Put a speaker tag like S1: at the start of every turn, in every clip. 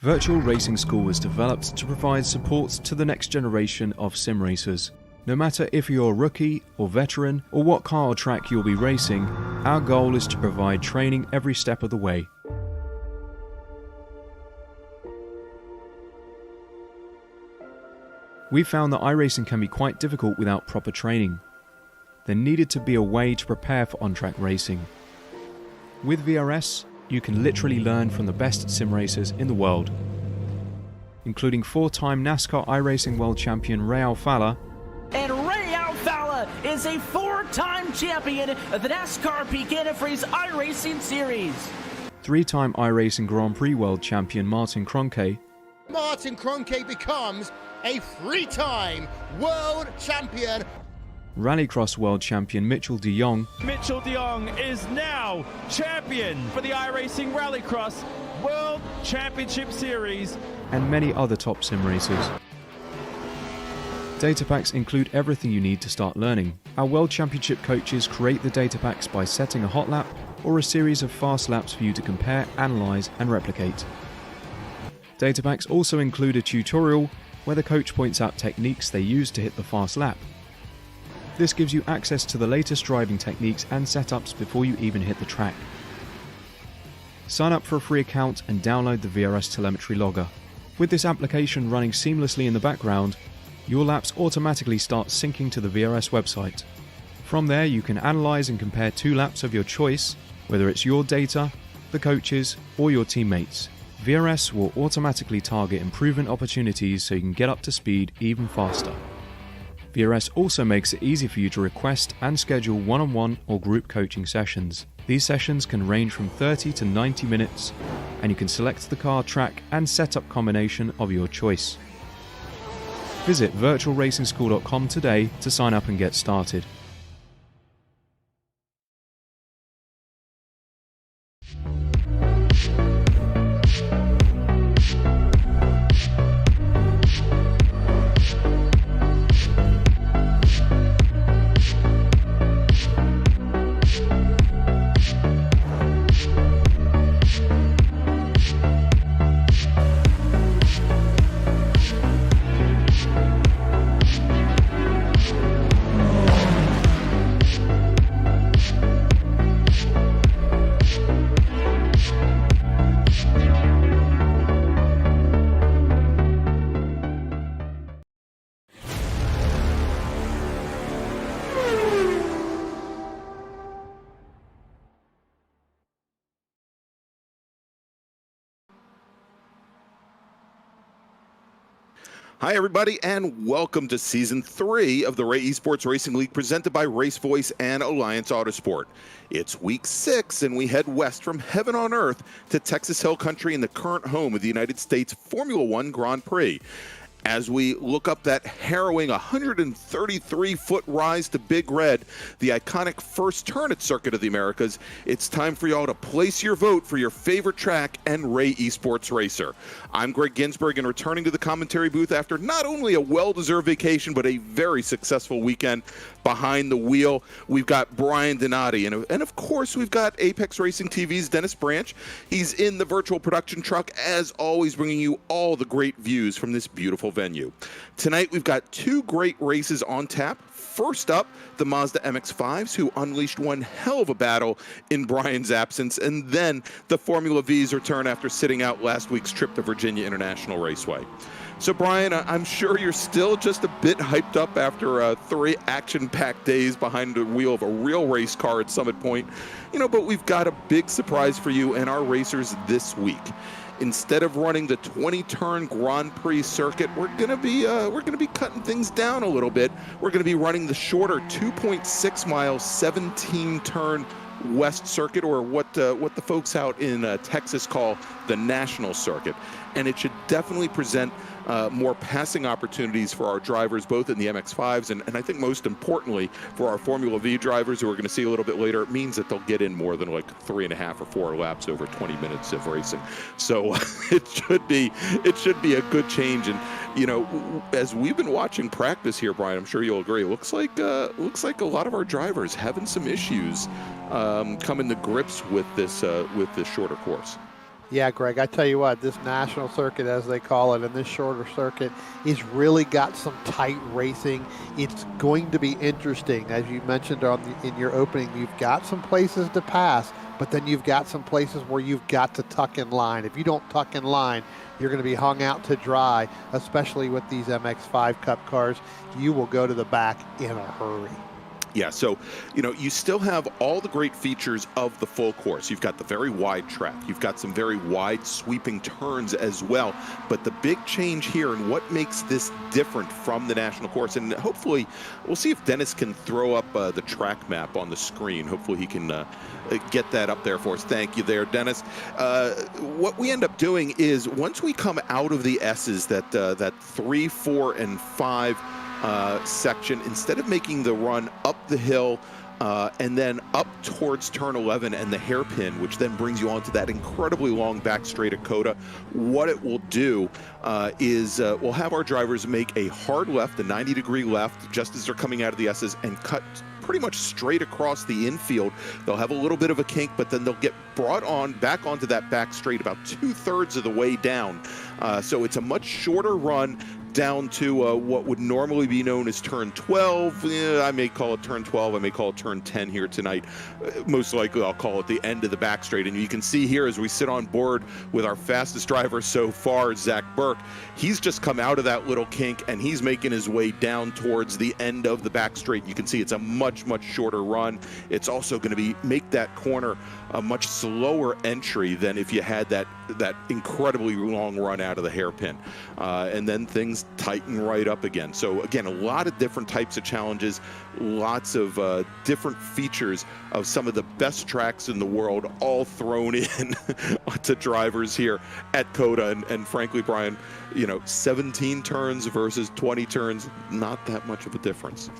S1: Virtual Racing School was developed to provide support to the next generation of sim racers. No matter if you're a rookie or veteran or what car or track you'll be racing, our goal is to provide training every step of the way. We found that iRacing can be quite difficult without proper training. There needed to be a way to prepare for on-track racing. With VRS, you can literally learn from the best sim racers in the world, including 4-time NASCAR iRacing World Champion Ray Alfalla.
S2: And Ray Alfalla is a 4-time champion of the NASCAR Peak Antifreeze iRacing Series.
S1: 3-time iRacing Grand Prix World Champion Martin Kroenke.
S3: Martin Kroenke becomes a 3-time world champion.
S1: Rallycross World Champion Mitchell de Jong.
S4: Mitchell de Jong is now champion for the iRacing Rallycross World Championship Series.
S1: And many other top sim racers. Data packs include everything you need to start learning. Our World Championship coaches create the data packs by setting a hot lap or a series of fast laps for you to compare, analyze, and replicate. Data packs also include a tutorial where the coach points out techniques they use to hit the fast lap. This gives you access to the latest driving techniques and setups before you even hit the track. Sign up for a free account and download the VRS telemetry logger. With this application running seamlessly in the background, your laps automatically start syncing to the VRS website. From there, you can analyze and compare 2 laps of your choice, whether it's your data, the coaches, or your teammates. VRS will automatically target improvement opportunities so you can get up to speed even faster. VRS also makes it easy for you to request and schedule one-on-one or group coaching sessions. These sessions can range from 30 to 90 minutes, and you can select the car, track, and setup combination of your choice. Visit virtualracingschool.com today to sign up and get started.
S5: Hi, everybody, and welcome to Season 3 of the Ray Esports Racing League presented by RaceVoice and Alliance Autosport. It's Week 6, and we head west from heaven on earth to Texas Hill Country and the current home of the United States Formula One Grand Prix. As we look up that harrowing 133-foot rise to Big Red, the iconic first turn at Circuit of the Americas, it's time for y'all to place your vote for your favorite track and Ray Esports racer. I'm Greg Ginsburg, and returning to the commentary booth after not only a well-deserved vacation, but a very successful weekend behind the wheel, we've got Brian Donati, and of course we've got Apex Racing TV's Dennis Branch. He's in the virtual production truck, as always, bringing you all the great views from this beautiful venue. Tonight we've got 2 great races on tap. First up, the Mazda MX-5s, who unleashed one hell of a battle in Brian's absence, and then the Formula V's return after sitting out last week's trip to Virginia International Raceway. So Brian, I'm sure you're still just a bit hyped up after 3 action-packed days behind the wheel of a real race car at Summit Point, but we've got a big surprise for you and our racers this week. Instead of running the 20-turn Grand Prix circuit, we're gonna be cutting things down a little bit. We're gonna be running the shorter 2.6-mile, 17-turn West Circuit, or what the folks out in Texas call the National Circuit. And it should definitely present more passing opportunities for our drivers, both in the MX-5s and I think most importantly for our Formula V drivers, who we're going to see a little bit later. It means that they'll get in more than like 3.5 or 4 laps over 20 minutes of racing. So it should be a good change. And as we've been watching practice here, Brian, I'm sure you'll agree, it looks like a lot of our drivers having some issues coming to grips with this shorter course.
S6: Yeah, Greg, I tell you what, this national circuit, as they call it, and this shorter circuit, is really got some tight racing. It's going to be interesting. As you mentioned in your opening, you've got some places to pass, but then you've got some places where you've got to tuck in line. If you don't tuck in line, you're going to be hung out to dry, especially with these Mx5 Cup cars. You will go to the back in a hurry.
S5: Yeah, so, you still have all the great features of the full course. You've got the very wide track. You've got some very wide sweeping turns as well. But the big change here and what makes this different from the national course, and hopefully we'll see if Dennis can throw up the track map on the screen. Hopefully he can get that up there for us. Thank you there, Dennis. What we end up doing is once we come out of the S's, that 3, 4, and 5 section, instead of making the run up the hill and then up towards turn 11 and the hairpin, which then brings you onto that incredibly long back straight at COTA, what it will do is we'll have our drivers make a hard left, a 90-degree left, just as they're coming out of the S's, and cut pretty much straight across the infield. They'll have a little bit of a kink, but then they'll get brought on back onto that back straight about 2/3 of the way down. So it's a much shorter run down to what would normally be known as turn 12. I may call it turn 12. I may call it turn 10 here tonight. Most likely I'll call it the end of the back straight. And you can see here as we sit on board with our fastest driver so far, Zach Burke, he's just come out of that little kink and he's making his way down towards the end of the back straight. You can see it's a much, much shorter run. It's also going to make that corner a much slower entry than if you had that incredibly long run out of the hairpin. And then things tighten right up again. So again, a lot of different types of challenges, lots of different features of some of the best tracks in the world all thrown in to drivers here at COTA. And frankly, Brian, 17 turns versus 20 turns, not that much of a difference.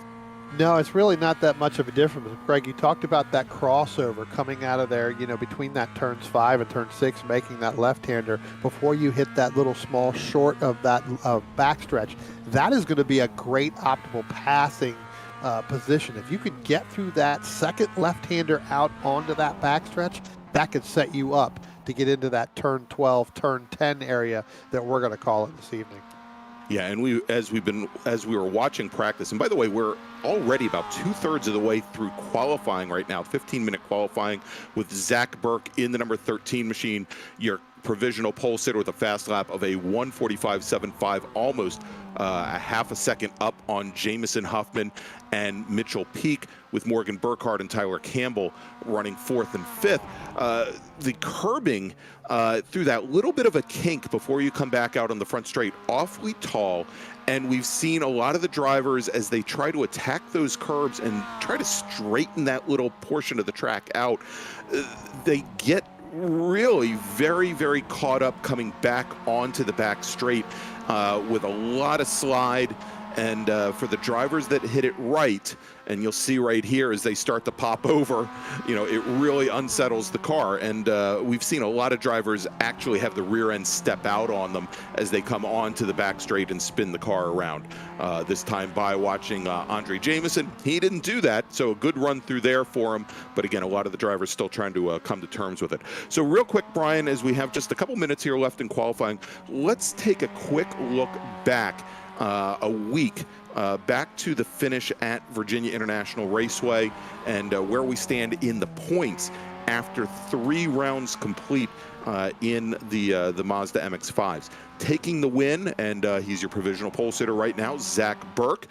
S6: No, it's really not that much of a difference. Greg, you talked about that crossover coming out of there, between that turns 5 and turn 6, making that left-hander before you hit that little small short of that backstretch. That is going to be a great optimal passing position. If you could get through that second left-hander out onto that backstretch, that could set you up to get into that turn 12, turn 10 area that we're going to call it this evening.
S5: Yeah, and as we were watching practice, and by the way, we're already about 2/3 of the way through qualifying right now, 15-minute qualifying with Zach Burke in the number 13 machine, your provisional pole sitter with a fast lap of a 1:45.75, almost a half a second up on Jameson Huffman and Mitchell Peak, with Morgan Burkhard and Tyler Campbell running 4th and 5th. The curbing through that little bit of a kink before you come back out on the front straight, awfully tall, and we've seen a lot of the drivers as they try to attack those curbs and try to straighten that little portion of the track out, they get really very, very caught up coming back onto the back straight with a lot of slide. And for the drivers that hit it right, and you'll see right here as they start to pop over, it really unsettles the car. And we've seen a lot of drivers actually have the rear end step out on them as they come onto the back straight and spin the car around. This time by watching Andre Jameson, he didn't do that, so a good run through there for him. But again, a lot of the drivers still trying to come to terms with it. So real quick, Brian, as we have just a couple minutes here left in qualifying, let's take a quick look back a week back to the finish at Virginia International Raceway and where we stand in the points after 3 rounds complete in the Mazda MX-5s. Taking the win, and he's your provisional pole sitter right now, Zach Burke,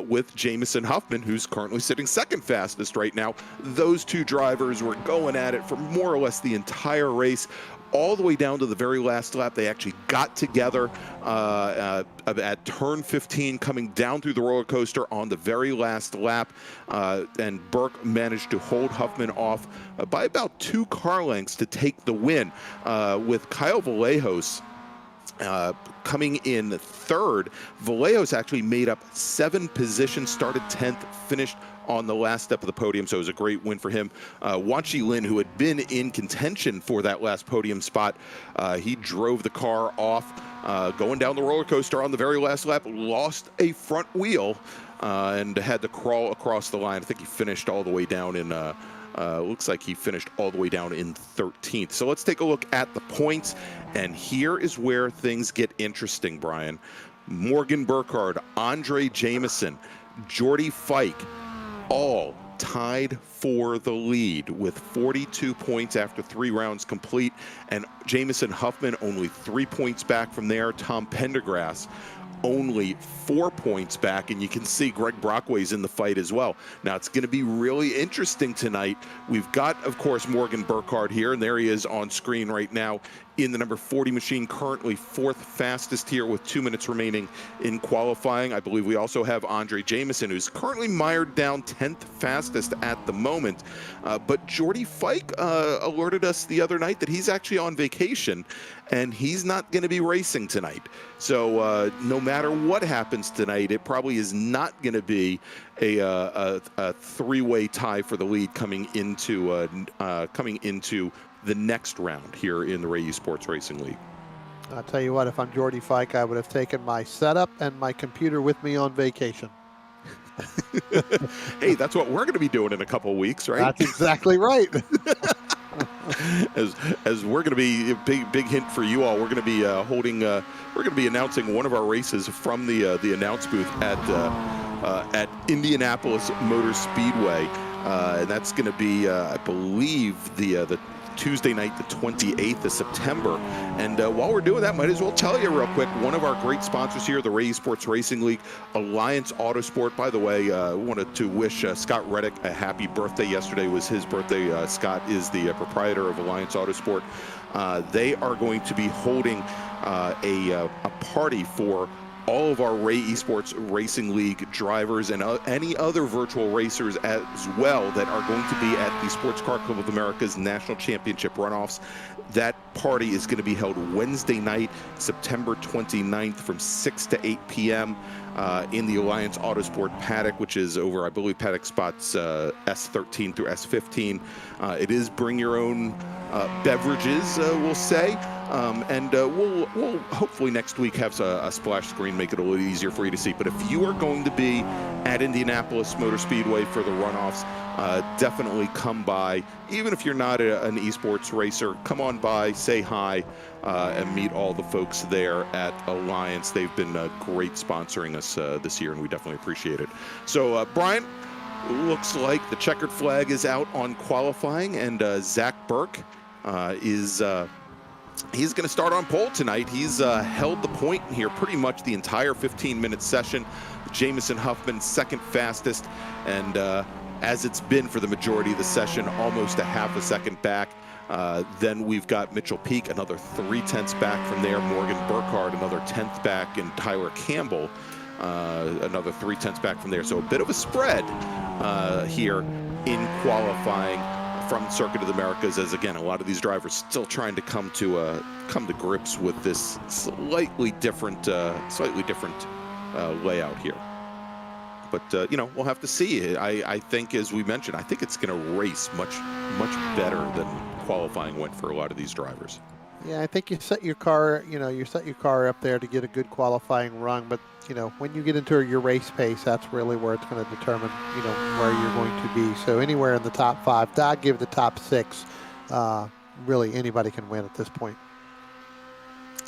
S5: with Jameson Huffman, who's currently sitting second fastest right now. Those two drivers were going at it for more or less the entire race, all the way down to the very last lap. They actually got together at turn 15, coming down through the roller coaster on the very last lap, and Burke managed to hold Huffman off by about 2 car lengths to take the win, with Kyle Vallejos coming in 3rd. Vallejos actually made up 7 positions, started 10th, finished on the last step of the podium, so it was a great win for him. Wanchi Lin, who had been in contention for that last podium spot, he drove the car off, going down the roller coaster on the very last lap, lost a front wheel, and had to crawl across the line. I think he finished all the way down in Looks like he finished all the way down in 13th. So let's take a look at the points, and here is where things get interesting, Brian. Morgan Burkhard, Andre Jameson, Jordy Fike, all tied for the lead with 42 points after 3 rounds complete, and Jameson Huffman only 3 points back from there. Tom Pendergrass only 4 points back, and you can see Greg Brockway's in the fight as well. Now, it's going to be really interesting tonight. We've got, of course, Morgan Burkhard here, and there he is on screen right now in the number 40 machine, currently 4th fastest here with 2 minutes remaining in qualifying. I believe we also have Andre Jameson, who's currently mired down 10th fastest at the moment. But Jordy Fike alerted us the other night that he's actually on vacation, and he's not going to be racing tonight. So no matter what happens tonight, it probably is not going to be a three-way tie for the lead coming into the next round here in the Ray Esports Racing League.
S6: I'll tell you what, if I'm Jordy Fike, I would have taken my setup and my computer with me on vacation.
S5: Hey, that's what we're going to be doing in a couple of weeks, right?
S6: That's exactly right.
S5: As we're going to be, a big hint for you all, we're going to be we're going to be announcing one of our races from the announce booth at Indianapolis Motor Speedway, and that's going to be, I believe, the Tuesday night, the 28th of September. And while we're doing that, might as well tell you real quick, one of our great sponsors here, the Ray Esports Racing League, Alliance Autosport. By the way, wanted to wish Scott Reddick a happy birthday. Yesterday was his birthday. Scott is the proprietor of Alliance Autosport. They are going to be holding a party for all of our Ray Esports Racing League drivers and any other virtual racers as well that are going to be at the Sports Car Club of America's National Championship runoffs. That party is going to be held Wednesday night, September 29th from 6 to 8 p.m. In the Alliance Autosport paddock, which is over, I believe, paddock spots S13 through S15. It is bring your own beverages, we'll say. And we'll hopefully next week have a splash screen, make it a little easier for you to see. But if you are going to be at Indianapolis Motor Speedway for the runoffs, definitely come by. Even if you're not an esports racer, come on by, say hi, and meet all the folks there at Alliance. They've been great sponsoring us this year, and we definitely appreciate it. So, Brian, looks like the checkered flag is out on qualifying, and Zach Burke is... he's going to start on pole tonight. He's held the point here pretty much the entire 15-minute session. Jameson Huffman, second fastest, and as it's been for the majority of the session, almost a half a second back. Then we've got Mitchell Peak, another 3/10 back from there. Morgan Burkhard, another 10th back, and Tyler Campbell, another 3/10 back from there. So a bit of a spread here in qualifying from Circuit of the Americas, as again, a lot of these drivers still trying to come to grips with this slightly different layout here. But you know, we'll have to see. I think, as we mentioned, I think it's going to race much better than qualifying went for a lot of these drivers.
S6: Yeah, I think you set your car, you set your car up there to get a good qualifying run, but when you get into your race pace, that's really where it's going to determine, where you're going to be. So anywhere in the top 5, I'd give the top 6. Really, anybody can win at this point.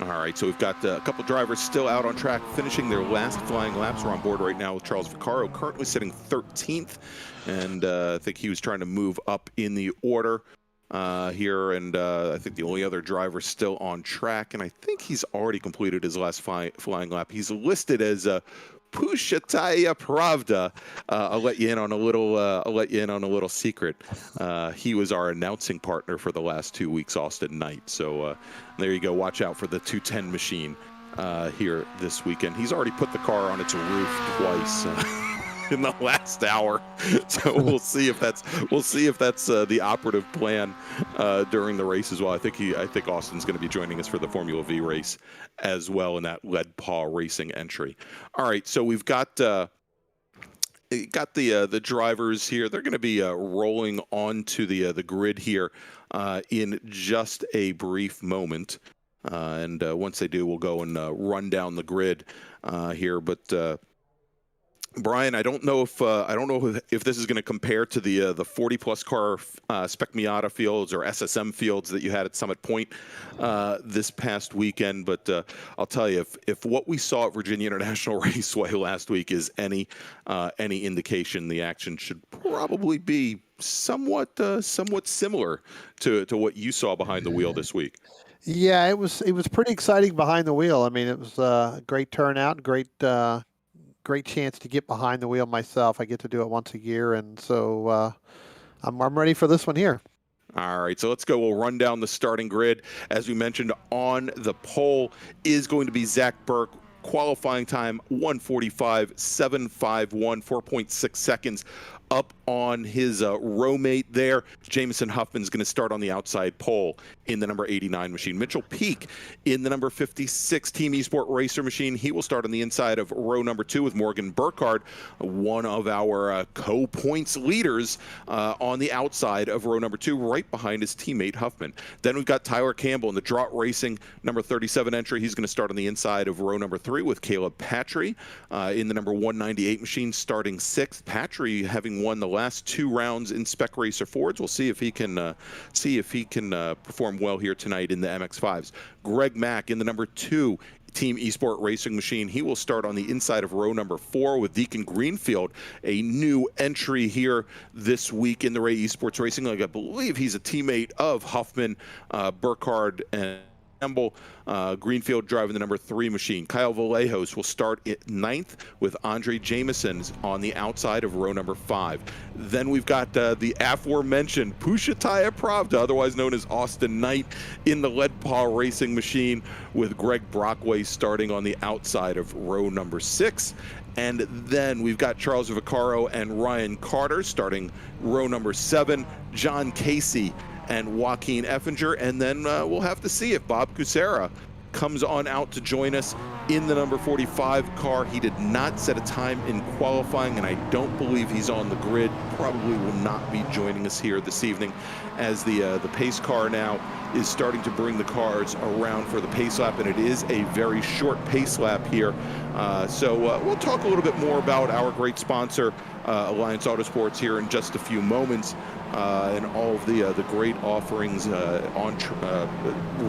S5: All right, so we've got a couple drivers still out on track, finishing their last flying laps. We're on board right now with Charles Vaccaro, currently sitting 13th, and I think he was trying to move up in the order here, and I think the only other driver still on track, and I think he's already completed his last flying lap. He's listed as Pushataya Pravda. I'll let you in on a little secret. He was our announcing partner for the last 2 weeks, Austin Knight. So there you go. Watch out for the 210 machine here this weekend. He's already put the car on its roof twice in the last hour. So we'll see if that's the operative plan during the race as well. I think Austin's going to be joining us for the Formula V race as well in that lead paw racing entry. All right, so we've got the drivers here. They're going to be rolling onto the grid here in just a brief moment, and once they do, we'll go and run down the grid here. But Brian, I don't know if this is going to compare to the 40-plus car Spec Miata fields or SSM fields that you had at Summit Point this past weekend, but I'll tell you, if what we saw at Virginia International Raceway last week is any indication, the action should probably be somewhat similar to what you saw behind the wheel this week.
S6: Yeah, it was pretty exciting behind the wheel. I mean, it was a great turnout, great chance to get behind the wheel myself. I get to do it once a year, and so I'm ready for this one here.
S5: All right, so let's go. We'll run down the starting grid. As we mentioned, on the pole is going to be Zach Burke. Qualifying time 1:45.751, 4.6 seconds up on his row mate there. Jameson Huffman's going to start on the outside pole in the number 89 machine. Mitchell Peak in the number 56 Team eSport Racer machine. He will start on the inside of row number 2 with Morgan Burkhard, one of our co-points leaders, on the outside of row number 2, right behind his teammate Huffman. Then we've got Tyler Campbell in the Draught Racing number 37 entry. He's going to start on the inside of row number 3 with Caleb Patry in the number 198 machine, starting 6th. Patry having won the last 2 rounds in Spec Racer Fords. We'll see if he can perform well here tonight in the MX5s. Greg Mack in the number 2 Team eSport Racing machine. He will start on the inside of row number 4 with Deacon Greenfield, a new entry here this week in the Ray Esports Racing League. I believe he's a teammate of Huffman, Burkhard, and Campbell. Greenfield driving the number 3 machine. Kyle Vallejos will start at 9th with Andre Jameson on the outside of row number 5. Then we've got the aforementioned Pushataya Pravda, otherwise known as Austin Knight, in the Lead Paw Racing machine with Greg Brockway starting on the outside of row number 6. And then we've got Charles Vaccaro and Ryan Carter starting row number 7. John Casey and Joaquin Effinger, and then we'll have to see if Bob Kucera comes on out to join us in the number 45 car. He did not set a time in qualifying, and I don't believe he's on the grid. Probably will not be joining us here this evening, as the pace car now is starting to bring the cars around for the pace lap, and it is a very short pace lap here. So we'll talk a little bit more about our great sponsor, Alliance Autosports, here in just a few moments, and all of the great offerings on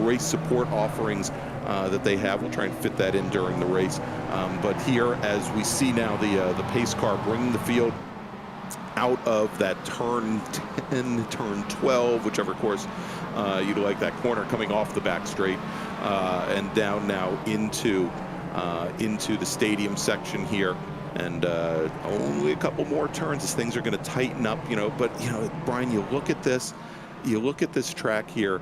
S5: race support offerings that they have. We'll try and fit that in during the race. But here, as we see now, the pace car bringing the field out of that turn 10, turn 12, whichever course you'd like, that corner coming off the back straight, and down now into the stadium section here. And only a couple more turns as things are going to tighten up, But, Brian, you look at this track here,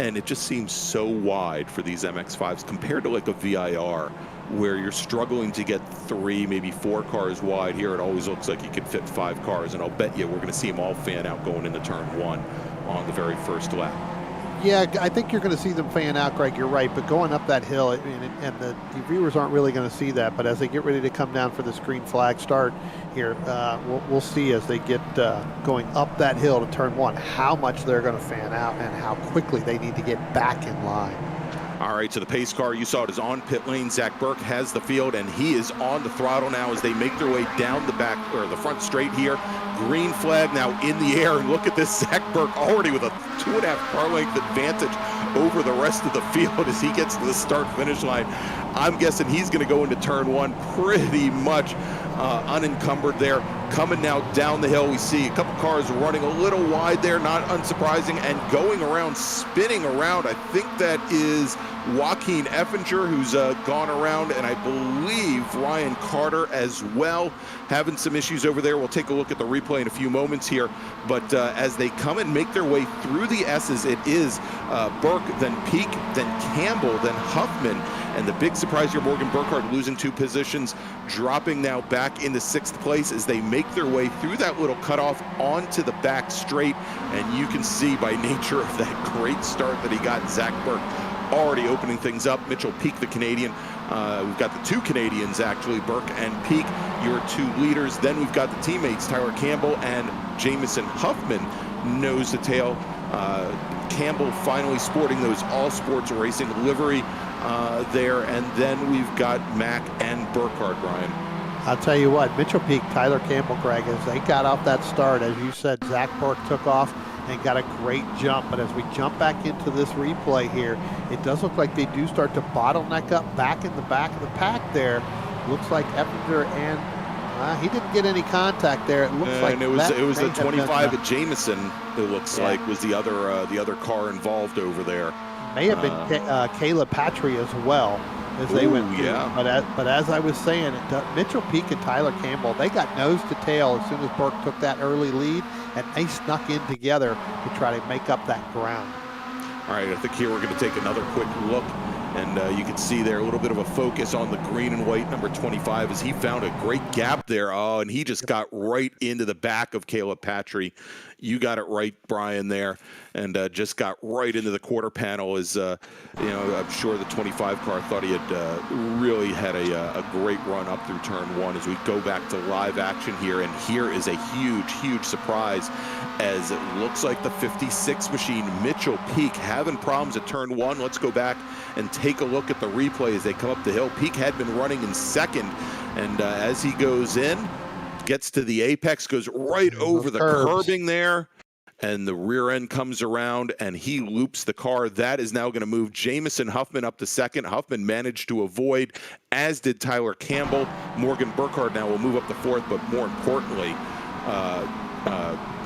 S5: and it just seems so wide for these MX5s compared to like a VIR, where you're struggling to get 3, maybe 4 cars wide. Here it always looks like you could fit 5 cars, and I'll bet you we're going to see them all fan out going into turn 1 on the very first lap.
S6: Yeah, I think you're going to see them fan out, Greg. You're right, but going up that hill, and the viewers aren't really going to see that, but as they get ready to come down for this green flag start here, we'll see as they get going up that hill to turn 1, how much they're going to fan out and how quickly they need to get back in line.
S5: All right, so the pace car, you saw it, is on pit lane. Zach Burke has the field, and he is on the throttle now as they make their way down the back, or the front straight here. Green flag now in the air, and look at this, Zach Burke already with a 2.5 car length advantage over the rest of the field as he gets to the start-finish line. I'm guessing he's going to go into turn 1 pretty much unencumbered there. Coming now down the hill, we see a couple cars running a little wide there, not unsurprising, and going around, spinning around. I think that is Joaquin Effinger, who's gone around, and I believe Ryan Carter as well, having some issues over there. We'll take a look at the replay in a few moments here, but as they come and make their way through the S's, it is Burke, then Peak, then Campbell, then Huffman, and the big surprise here, Morgan Burkhard losing 2 positions, dropping now back into 6th place as they make their way through that little cutoff onto the back straight. And you can see by nature of that great start that he got, Zach Burke already opening things up. Mitchell Peak, the Canadian. We've got the 2 Canadians, actually, Burke and Peak, your 2 leaders. Then we've got the teammates, Tyler Campbell and Jameson Huffman, nose to tail. Campbell finally sporting those all sports racing livery there. And then we've got Mack and Burkhard, Brian.
S6: I'll tell you what, Mitchell Peak, Tyler Campbell, Greg, as they got off that start, as you said, Zach Burke took off and got a great jump. But as we jump back into this replay here, it does look like they do start to bottleneck up back in the back of the pack there. Looks like Effinger and he didn't get any contact there. It looks like
S5: and it was the 25 at Jameson. It looks like was the other car involved over there.
S6: May have been Caleb Patry as well. As they went through. But as I was saying, Mitchell Peak and Tyler Campbell, they got nose to tail as soon as Burke took that early lead, and they snuck in together to try to make up that ground.
S5: All right, I think here we're going to take another quick look, and you can see there a little bit of a focus on the green and white number 25 as he found a great gap there. Oh, and he just got right into the back of Caleb Patry. You got it right, Brian, there, and just got right into the quarter panel. As you know, I'm sure the 25 car thought he had really had a great run up through turn one. As we go back to live action here, and here is a huge surprise, as it looks like the 56 machine, Mitchell Peak, having problems at turn one. Let's go back and take a look at the replay as they come up the hill. Peak had been running in second, and as he goes in, gets to the apex, goes right over the curbing there, and the rear end comes around and he loops the car. That is now going to move Jameson Huffman up to second. Huffman managed to avoid, as did Tyler Campbell. Morgan Burkhard now will move up to fourth, but more importantly,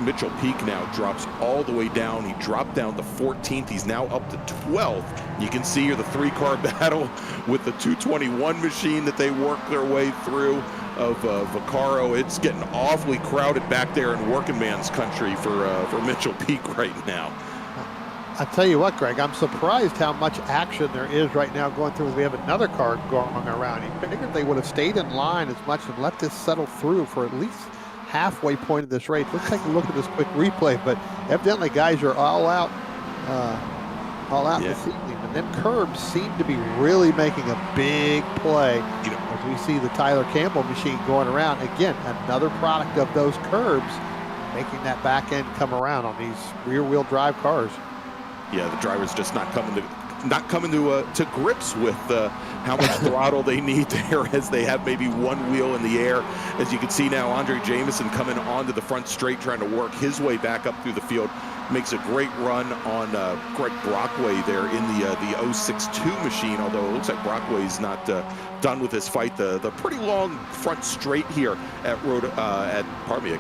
S5: Mitchell Peak now drops all the way down. He dropped down to 14th. He's now up to 12th. You can see here the three-car battle with the 221 machine that they work their way through of Vaccaro. It's getting awfully crowded back there in working man's country for Mitchell Peak right now.
S6: I tell you what, Greg, I'm surprised how much action there is right now going through. We have another car going around. You figured they would have stayed in line as much and let this settle through for at least halfway point of this race. Let's take a look at this quick replay, but evidently guys are all out this evening. And them curbs seem to be really making a big play. As we see the Tyler Campbell machine going around. Again, another product of those curbs making that back end come around on these rear wheel drive cars.
S5: Yeah, the driver's just not coming to grips with how much throttle they need there, as they have maybe one wheel in the air. As you can see now, Andre Jameson coming onto the front straight, trying to work his way back up through the field. Makes a great run on Greg Brockway there in the 062 machine, although it looks like Brockway's not done with his fight. The pretty long front straight here at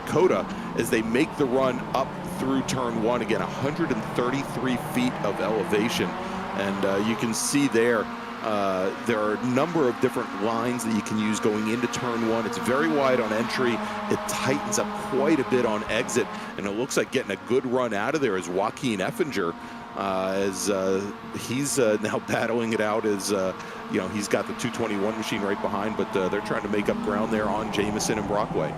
S5: COTA, as they make the run up through turn one. Again, 133 feet of elevation. And you can see there are a number of different lines that you can use going into turn one. It's very wide on entry. It tightens up quite a bit on exit, and it looks like getting a good run out of there is Joaquin Effinger, as he's now battling it out. As you know, he's got the 221 machine right behind, but they're trying to make up ground there on Jameson and Brockway.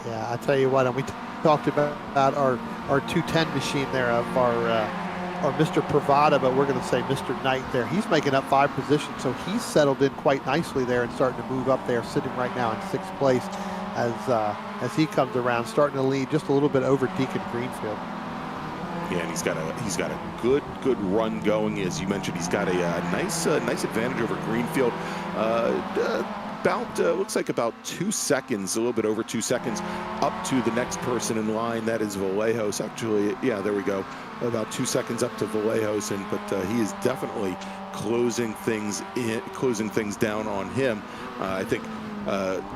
S6: Yeah, I tell you what, and we talked about our 210 machine there of our Mr. Pravada, but we're going to say Mr. Knight there. He's making up 5 positions, so he's settled in quite nicely there and starting to move up there, sitting right now in 6th place as he comes around, starting to lead just a little bit over Deacon Greenfield.
S5: Yeah, and he's got a good run going. As you mentioned, he's got a nice advantage over Greenfield. Looks like about 2 seconds, a little bit over 2 seconds, up to the next person in line. That is Vallejos. Actually, yeah, there we go. About 2 seconds up to Vallejos, but he is definitely closing things down on him. I think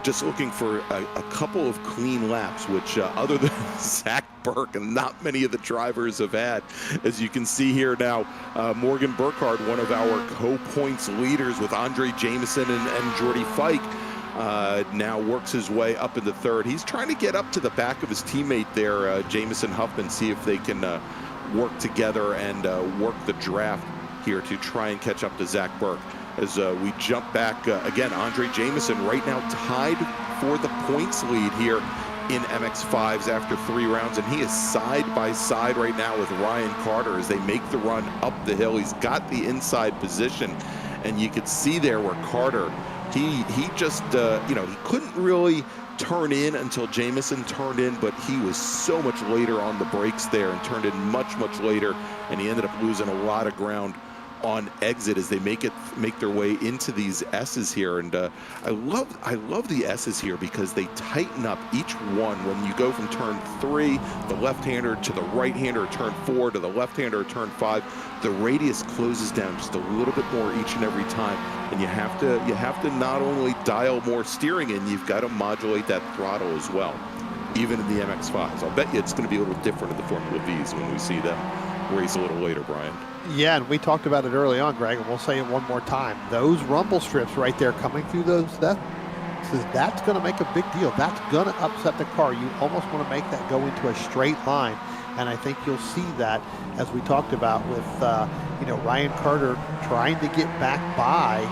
S5: just looking for a couple of clean laps, which other than Zach Burke and not many of the drivers have had. As you can see here now, Morgan Burkhard, one of our co-points leaders with Andre Jameson and Jordy Fike, now works his way up into third. He's trying to get up to the back of his teammate there, Jameson Huffman, see if they can work together and work the draft here to try and catch up to Zach Burke. As we jump back, again, Andre Jameson right now tied for the points lead here in MX5s after 3 rounds, and he is side by side right now with Ryan Carter as they make the run up the hill. He's got the inside position, and you could see there where Carter, he just, he couldn't really turn in until Jameson turned in, but he was so much later on the brakes there and turned in much later, and he ended up losing a lot of ground on exit as they make their way into these S's here. And I love the S's here because they tighten up each one. When you go from turn 3, the left-hander, to the right-hander, turn 4, to the left-hander, turn 5, the radius closes down just a little bit more each and every time. And you have to not only dial more steering in, you've got to modulate that throttle as well, even in the MX5s. I'll bet you it's going to be a little different in the Formula Vs when we see them race a little later, Brian.
S6: Yeah, and we talked about it early on, Greg, and we'll say it one more time. Those rumble strips right there coming through that's going to make a big deal. That's going to upset the car. You almost want to make that go into a straight line, and I think you'll see that as we talked about with Ryan Carter trying to get back by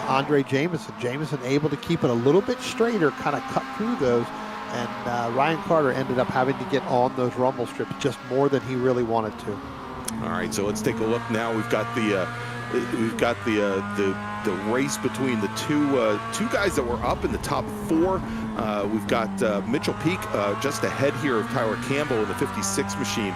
S6: Andre Jameson. Jameson able to keep it a little bit straighter, kind of cut through those, and Ryan Carter ended up having to get on those rumble strips just more than he really wanted to.
S5: All right, so let's take a look now. We've got the race between the two guys that were up in the top 4. We've got Mitchell Peak just ahead here of Tyler Campbell in the 56 machine.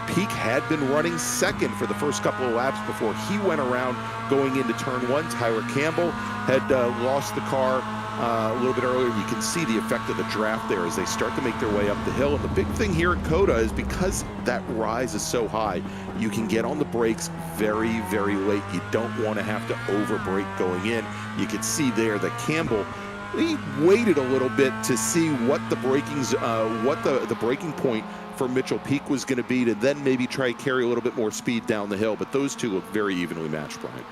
S5: Peak had been running second for the first couple of laps before he went around going into turn 1. Tyler Campbell had lost the car a little bit earlier. You can see the effect of the draft there as they start to make their way up the hill. And the big thing here at COTA is because that rise is so high, you can get on the brakes very, very late. You don't want to have to over brake going in. You can see there that Campbell, he waited a little bit to see what the the braking point for Mitchell Peak was going to be, to then maybe try to carry a little bit more speed down the hill. But those two look very evenly matched, Brian.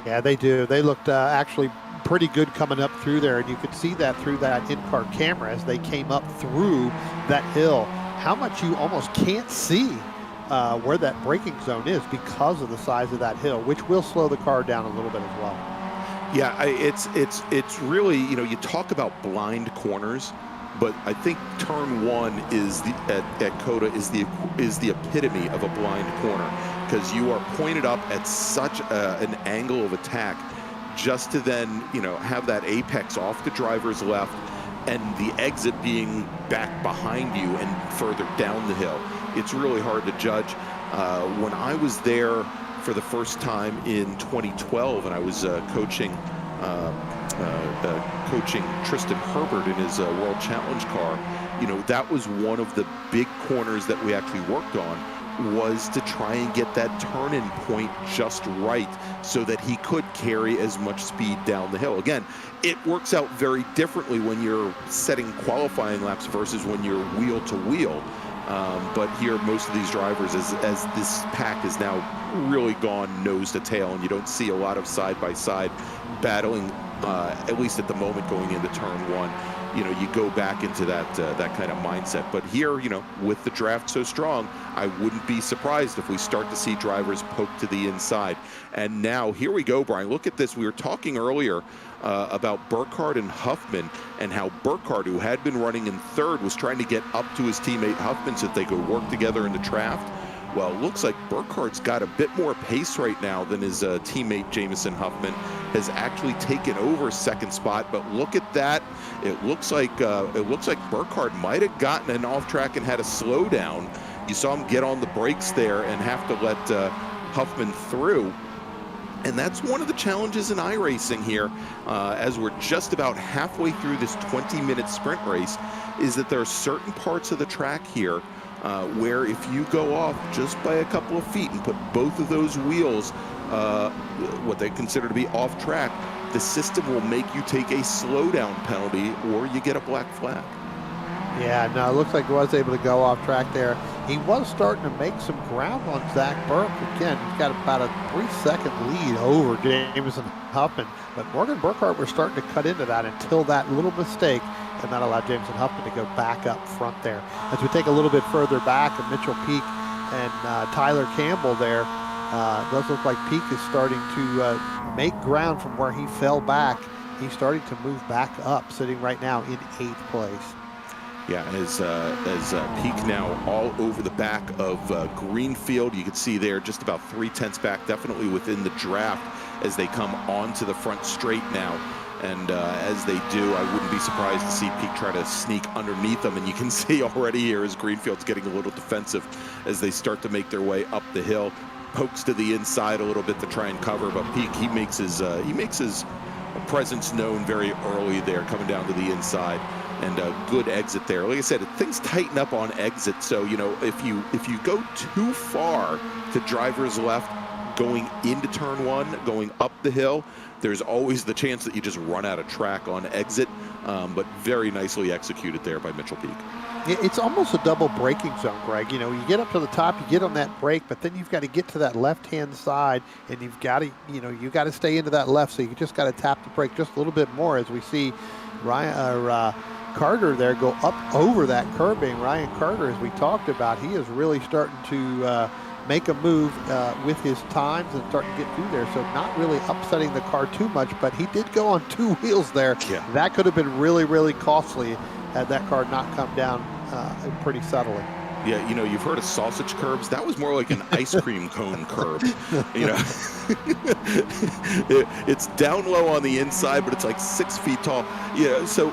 S6: Yeah, they do. They looked actually pretty good coming up through there, and you could see that through that in-car camera as they came up through that hill, how much you almost can't see where that braking zone is because of the size of that hill, which will slow the car down a little bit as well.
S5: Yeah, it's really, you talk about blind corners, but I think turn 1 is at COTA is the epitome of a blind corner, because you are pointed up at such an angle of attack, just to then have that apex off the driver's left and the exit being back behind you and further down the hill. It's really hard to judge. When I was there for the first time in 2012, and I was coaching Tristan Herbert in his World Challenge car, that was one of the big corners that we actually worked on, was to try and get that turn-in point just right so that he could carry as much speed down the hill. Again, it works out very differently when you're setting qualifying laps versus when you're wheel to wheel. But here, most of these drivers, as this pack is now really gone nose to tail, and you don't see a lot of side-by-side battling, at least at the moment going into turn 1, you go back into that kind of mindset. But here, with the draft so strong, I wouldn't be surprised if we start to see drivers poke to the inside. And now, here we go, Brian. Look at this. We were talking earlier about Burkhard and Huffman, and how Burkhard, who had been running in 3rd, was trying to get up to his teammate Huffman so that they could work together in the draft. Well, it looks like Burkhard's got a bit more pace right now than his teammate Jameson Huffman, has actually taken over 2nd spot. But look at that. It looks like Burkhard might have gotten an off track and had a slowdown. You saw him get on the brakes there and have to let Huffman through. And that's one of the challenges in iRacing here, as we're just about halfway through this 20-minute sprint race, is that there are certain parts of the track here where if you go off just by a couple of feet and put both of those wheels, what they consider to be off track, the system will make you take a slowdown penalty or you get a black flag.
S6: Yeah, no, it looks like he was able to go off track there. He was starting to make some ground on Zach Burke. Again, he's got about a 3-second lead over Jameson Huffman. But Morgan Burkhard was starting to cut into that until that little mistake, and that allowed Jameson Huffman to go back up front there. As we take a little bit further back, and Mitchell Peak and Tyler Campbell there, it does look like Peak is starting to make ground from where he fell back. He's starting to move back up, sitting right now in 8th place.
S5: Yeah, as Peak now all over the back of Greenfield. You can see there just about 3/10 back, definitely within the draft as they come onto the front straight now. And as they do, I wouldn't be surprised to see Peak try to sneak underneath them. And you can see already here as Greenfield's getting a little defensive as they start to make their way up the hill. pokes to the inside a little bit to try and cover, but Peak, he makes his presence known very early there, coming down to the inside, and a good exit there. Like I said, things tighten up on exit, so you know, if you go too far to driver's left going into turn 1, going up the hill, there's always the chance that you just run out of track on exit, but very nicely executed there by Mitchell Peak.
S6: It's almost a double braking zone, Greg. You know, you get up to the top, you get on that brake, but then you've got to get to that left-hand side, and you've got to, you know, you got to stay into that left, so you just got to tap the brake just a little bit more as we see Carter there go up over that curbing. Ryan Carter, as we talked about, he is really starting to make a move with his times and starting to get through there, so not really upsetting the car too much, but he did go on 2 wheels there.
S5: Yeah.
S6: That could have been really, really costly had that car not come down pretty subtly.
S5: Yeah, you know, you've heard of sausage curbs. That was more like an ice cream cone curb. You know, it's down low on the inside, but it's like 6 feet tall. Yeah, so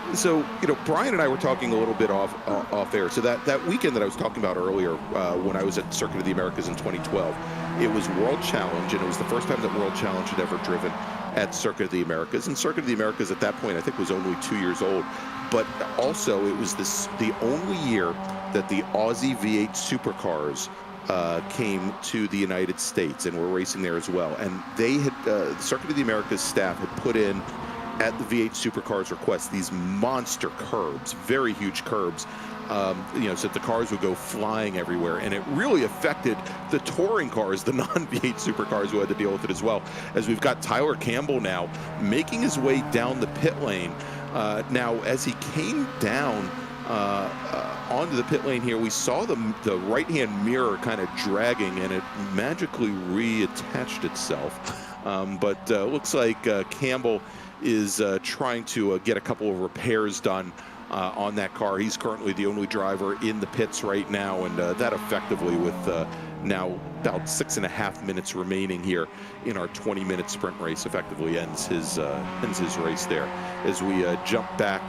S5: you know, Brian and I were talking a little bit off air. So that weekend that I was talking about earlier, when I was at Circuit of the Americas in 2012, it was World Challenge, and it was the first time that World Challenge had ever driven at Circuit of the Americas. And Circuit of the Americas at that point, I think, was only 2 years old. But also, it was the only year that the Aussie V8 supercars came to the United States and were racing there as well. And they had, the Circuit of the Americas staff had put in, at the V8 supercars request, these monster curbs, very huge curbs, you know, so that the cars would go flying everywhere. And it really affected the touring cars, the non-V8 supercars, who had to deal with it as well. As we've got Tyler Campbell now making his way down the pit lane. Now, as he came down onto the pit lane here, we saw the right-hand mirror kind of dragging, and it magically reattached itself. But looks like Campbell is trying to get a couple of repairs done on that car. He's currently the only driver in the pits right now, and that effectively, with now about 6.5 minutes remaining here in our 20-minute sprint race, effectively ends his race there. As we jump back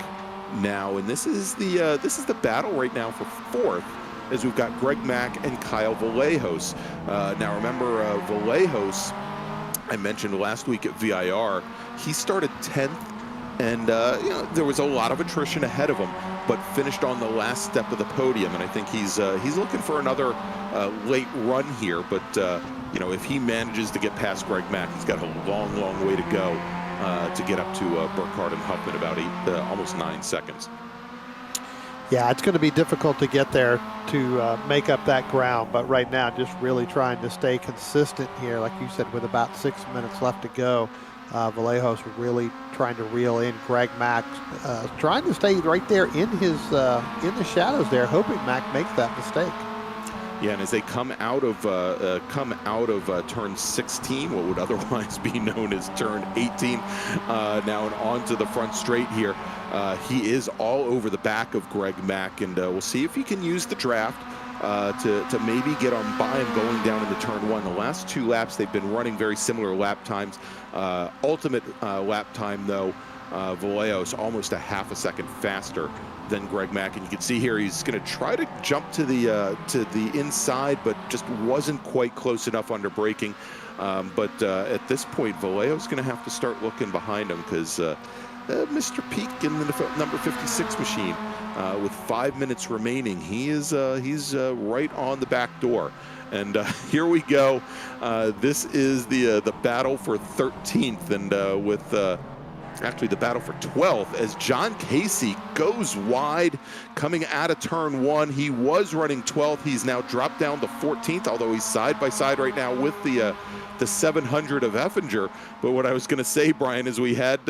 S5: now, and this is the battle right now for 4th, as we've got Greg Mack and Kyle Vallejos. Now remember, Vallejos, I mentioned last week at VIR, he started 10th, and you know, there was a lot of attrition ahead of him, but finished on the last step of the podium. And I think he's looking for another late run here. But you know, if he manages to get past Greg Mack, he's got a long, long way to go to get up to Burkhard and Huffman, about almost 9 seconds.
S6: Yeah, it's going to be difficult to get there to make up that ground, but right now just really trying to stay consistent here, like you said, with about 6 minutes left to go. Vallejos really trying to reel in Greg Mack, trying to stay right there in the shadows there, hoping Mack makes that mistake.
S5: Yeah, and as they come out of turn 16, what would otherwise be known as turn 18, now and onto the front straight here, he is all over the back of Greg Mack, and we'll see if he can use the draft to maybe get on by him going down into turn 1. The last 2 laps, they've been running very similar lap times. Ultimate lap time, though, Vallejos almost a half a second faster than Greg Mack, and you can see here he's going to try to jump to the inside, but just wasn't quite close enough under braking. But at this point, Vallejos is going to have to start looking behind him, because Mr. Peak in the number 56 machine, with 5 minutes remaining, he's right on the back door. And here we go. This is the battle for 13th, and with actually the battle for 12th, as John Casey goes wide coming out of turn 1. He was running 12th. He's now dropped down to 14th, although he's side by side right now with the 700 of Effinger. But what I was going to say, Brian, is we had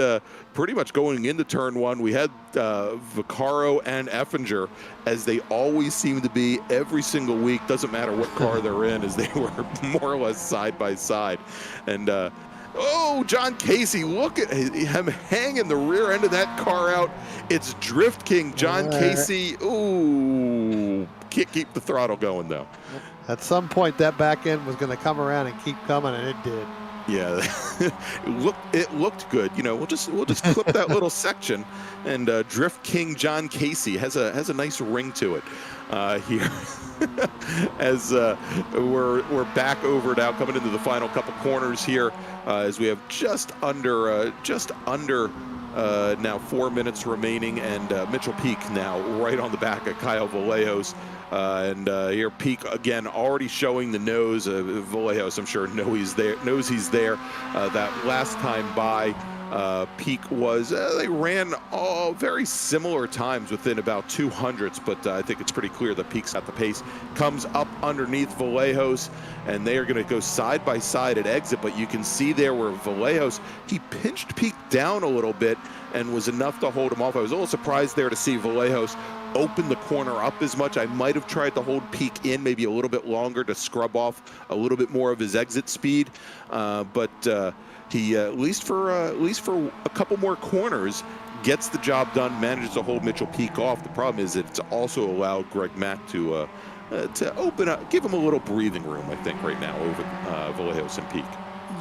S5: pretty much going into turn 1, we had Vaccaro and Effinger, as they always seem to be every single week, doesn't matter what car they're in, as they were more or less side by side. And oh, John Casey, look at him hanging the rear end of that car out. It's Drift King John Casey. Ooh, can't keep the throttle going, though.
S6: At some point, that back end was going to come around and keep coming, and it did.
S5: Yeah, it looked good. You know, we'll just clip that little section, and Drift King John Casey has a nice ring to it here. As we're back over now, coming into the final couple corners here, as we have just under now 4 minutes remaining, and Mitchell Peak now right on the back of Kyle Vallejos. And here Peak again already showing the nose. Vallejos, I'm sure, knows he's there. That last time by, Peak was, they ran all very similar times within about 200s, but I think it's pretty clear that Peak's at the pace. Comes up underneath Vallejos, and they are going to go side by side at exit, but you can see there where Vallejos, he pinched Peak down a little bit and was enough to hold him off. I was a little surprised there to see Vallejos open the corner up as much. I might have tried to hold Peak in maybe a little bit longer to scrub off a little bit more of his exit speed, but he at least for a couple more corners gets the job done, manages to hold Mitchell Peak off. The problem is it's also allowed Greg Mack to open up, give him a little breathing room, I think, right now over Vallejos and Peak.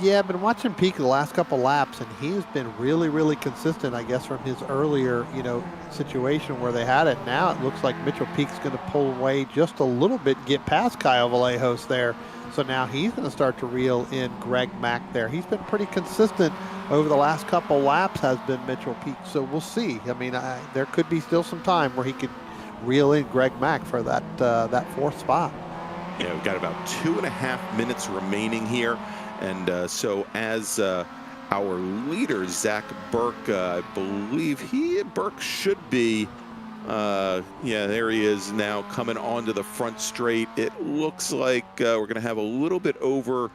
S6: Yeah, I've been watching Peak the last couple laps, and he's been really, really consistent, I guess, from his earlier, situation where they had it. Now it looks like Mitchell Peak's going to pull away just a little bit, get past Kyle Vallejos there. So now he's going to start to reel in Greg Mack there. He's been pretty consistent over the last couple laps, has been Mitchell Peak. So we'll see. I mean, there could be still some time where he could reel in Greg Mack for that fourth spot.
S5: Yeah, we've got about 2.5 minutes remaining here. And so as our leader, Zach Burke, I believe Burke should be, yeah, there he is now coming onto the front straight. It looks like we're going to have a little bit over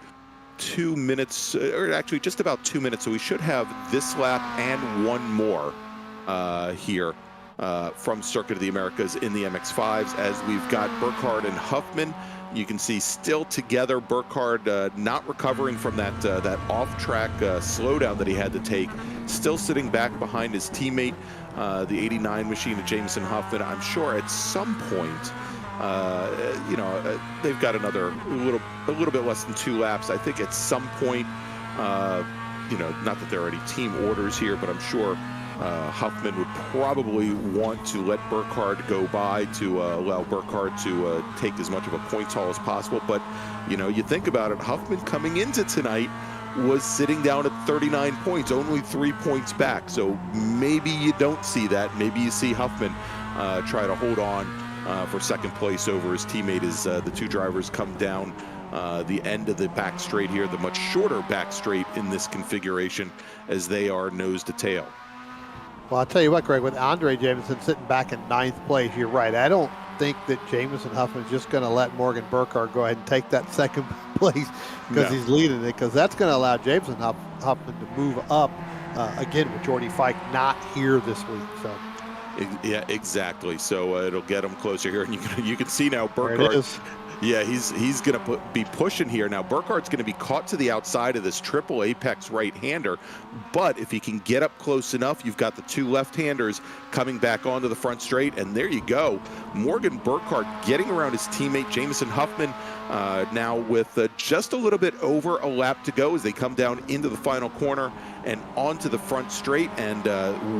S5: 2 minutes, or actually just about 2 minutes. So we should have this lap and one more here from Circuit of the Americas in the MX-5s, as we've got Burkhard and Huffman. You can see still together. Burkhard not recovering from that off-track slowdown that he had to take. Still sitting back behind his teammate, the 89 machine of Jameson Huffman. I'm sure at some point, they've got another a little bit less than 2 laps. I think at some point, not that there are any team orders here, but I'm sure Huffman would probably want to let Burkhard go by to allow Burkhard to take as much of a points haul as possible. But, you think about it, Huffman coming into tonight was sitting down at 39 points, only 3 points back. So maybe you don't see that. Maybe you see Huffman try to hold on for second place over his teammate as the two drivers come down the end of the back straight here, the much shorter back straight in this configuration, as they are nose to tail.
S6: Well, I'll tell you what, Greg, with Andre Jameson sitting back in 9th place, you're right. I don't think that Jameson Huffman is just going to let Morgan Burkhard go ahead and take that second place because he's leading it, because that's going to allow Jameson Huffman to move up again with Jordy Fike not here this week. So.
S5: Yeah, exactly. So it'll get him closer here, and you can see now Burkhard. Yeah, he's going to be pushing here. Now, Burkhard's going to be caught to the outside of this triple apex right-hander, but if he can get up close enough, you've got the two left-handers coming back onto the front straight, and there you go. Morgan Burkhard getting around his teammate Jameson Huffman now with just a little bit over a lap to go as they come down into the final corner and onto the front straight, and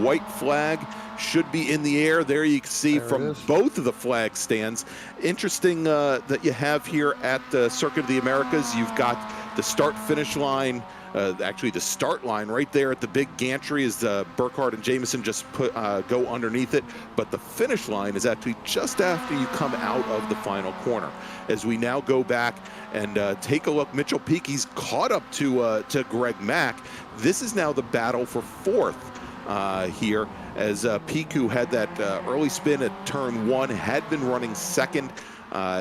S5: white flag should be in the air. There you can see from both of the flag stands. Interesting that you have here at the Circuit of the Americas, you've got the start-finish line, actually the start line right there at the big gantry as Burkhard and Jameson just go underneath it, but the finish line is actually just after you come out of the final corner. As we now go back and take a look, Mitchell Peak, he's caught up to Greg Mack. This is now the battle for 4th here, as Peak, who had that early spin at turn 1, had been running 2nd,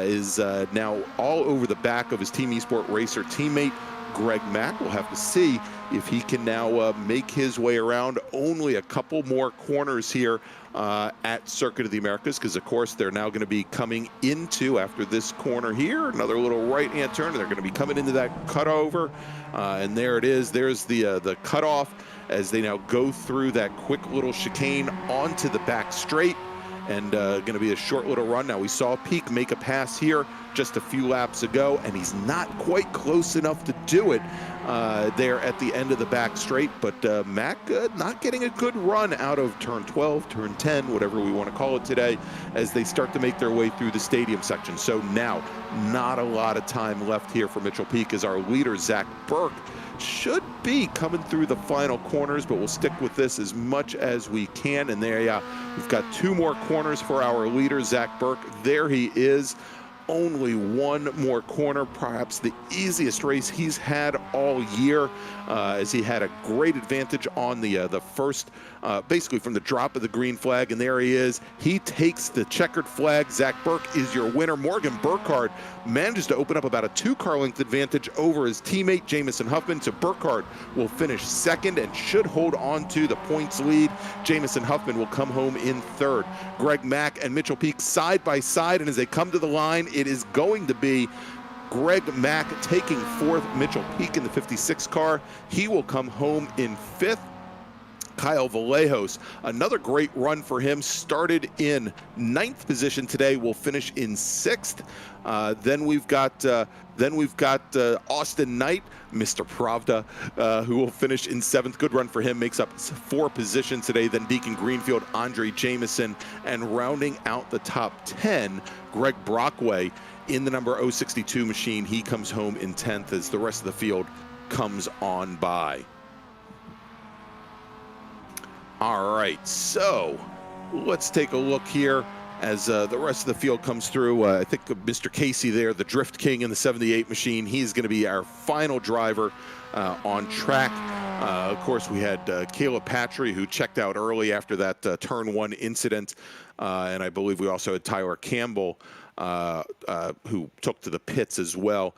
S5: is now all over the back of his Team Esport Racer teammate Greg Mack. We'll have to see if he can now make his way around. Only a couple more corners here at Circuit of the Americas, because of course they're now going to be coming into, after this corner here, another little right-hand turn, and they're going to be coming into that cutover, and there it is. There's the cutoff as they now go through that quick little chicane onto the back straight, and going to be a short little run. Now, we saw Peak make a pass here just a few laps ago, and he's not quite close enough to do it there at the end of the back straight, but Mac not getting a good run out of turn 12, turn 10, whatever we want to call it today, as they start to make their way through the stadium section. So now, not a lot of time left here for Mitchell Peak, as our leader, Zach Burke, should be coming through the final corners, but we'll stick with this as much as we can. And there, we've got 2 more corners for our leader, Zach Burke. There he is. Only 1 more corner, perhaps the easiest race he's had all year, as he had a great advantage on the first, basically from the drop of the green flag, and there he is. He takes the checkered flag. Zach Burke is your winner. Morgan Burkhard manages to open up about a 2-car length advantage over his teammate Jameson Huffman, so Burkhard will finish second and should hold on to the points lead. Jameson Huffman will come home in third. Greg Mack and Mitchell Peak side by side, and as they come to the line, it is going to be Greg Mack taking fourth, Mitchell Peak in the 56 car. He will come home in fifth. Kyle Vallejos, another great run for him, started in 9th position today, will finish in 6th. Then we've got Austin Knight, Mr. Pravda, who will finish in 7th. Good run for him, makes up 4 positions today. Then Deacon Greenfield, Andre Jameson, and rounding out the top 10, Greg Brockway in the number 062 machine. He comes home in 10th as the rest of the field comes on by. All right, so let's take a look here as the rest of the field comes through. I think Mr. Casey there, the Drift King in the 78 machine, he's going to be our final driver on track. Of course, we had Caleb Patry, who checked out early after that turn 1 incident, and I believe we also had Tyler Campbell, who took to the pits as well.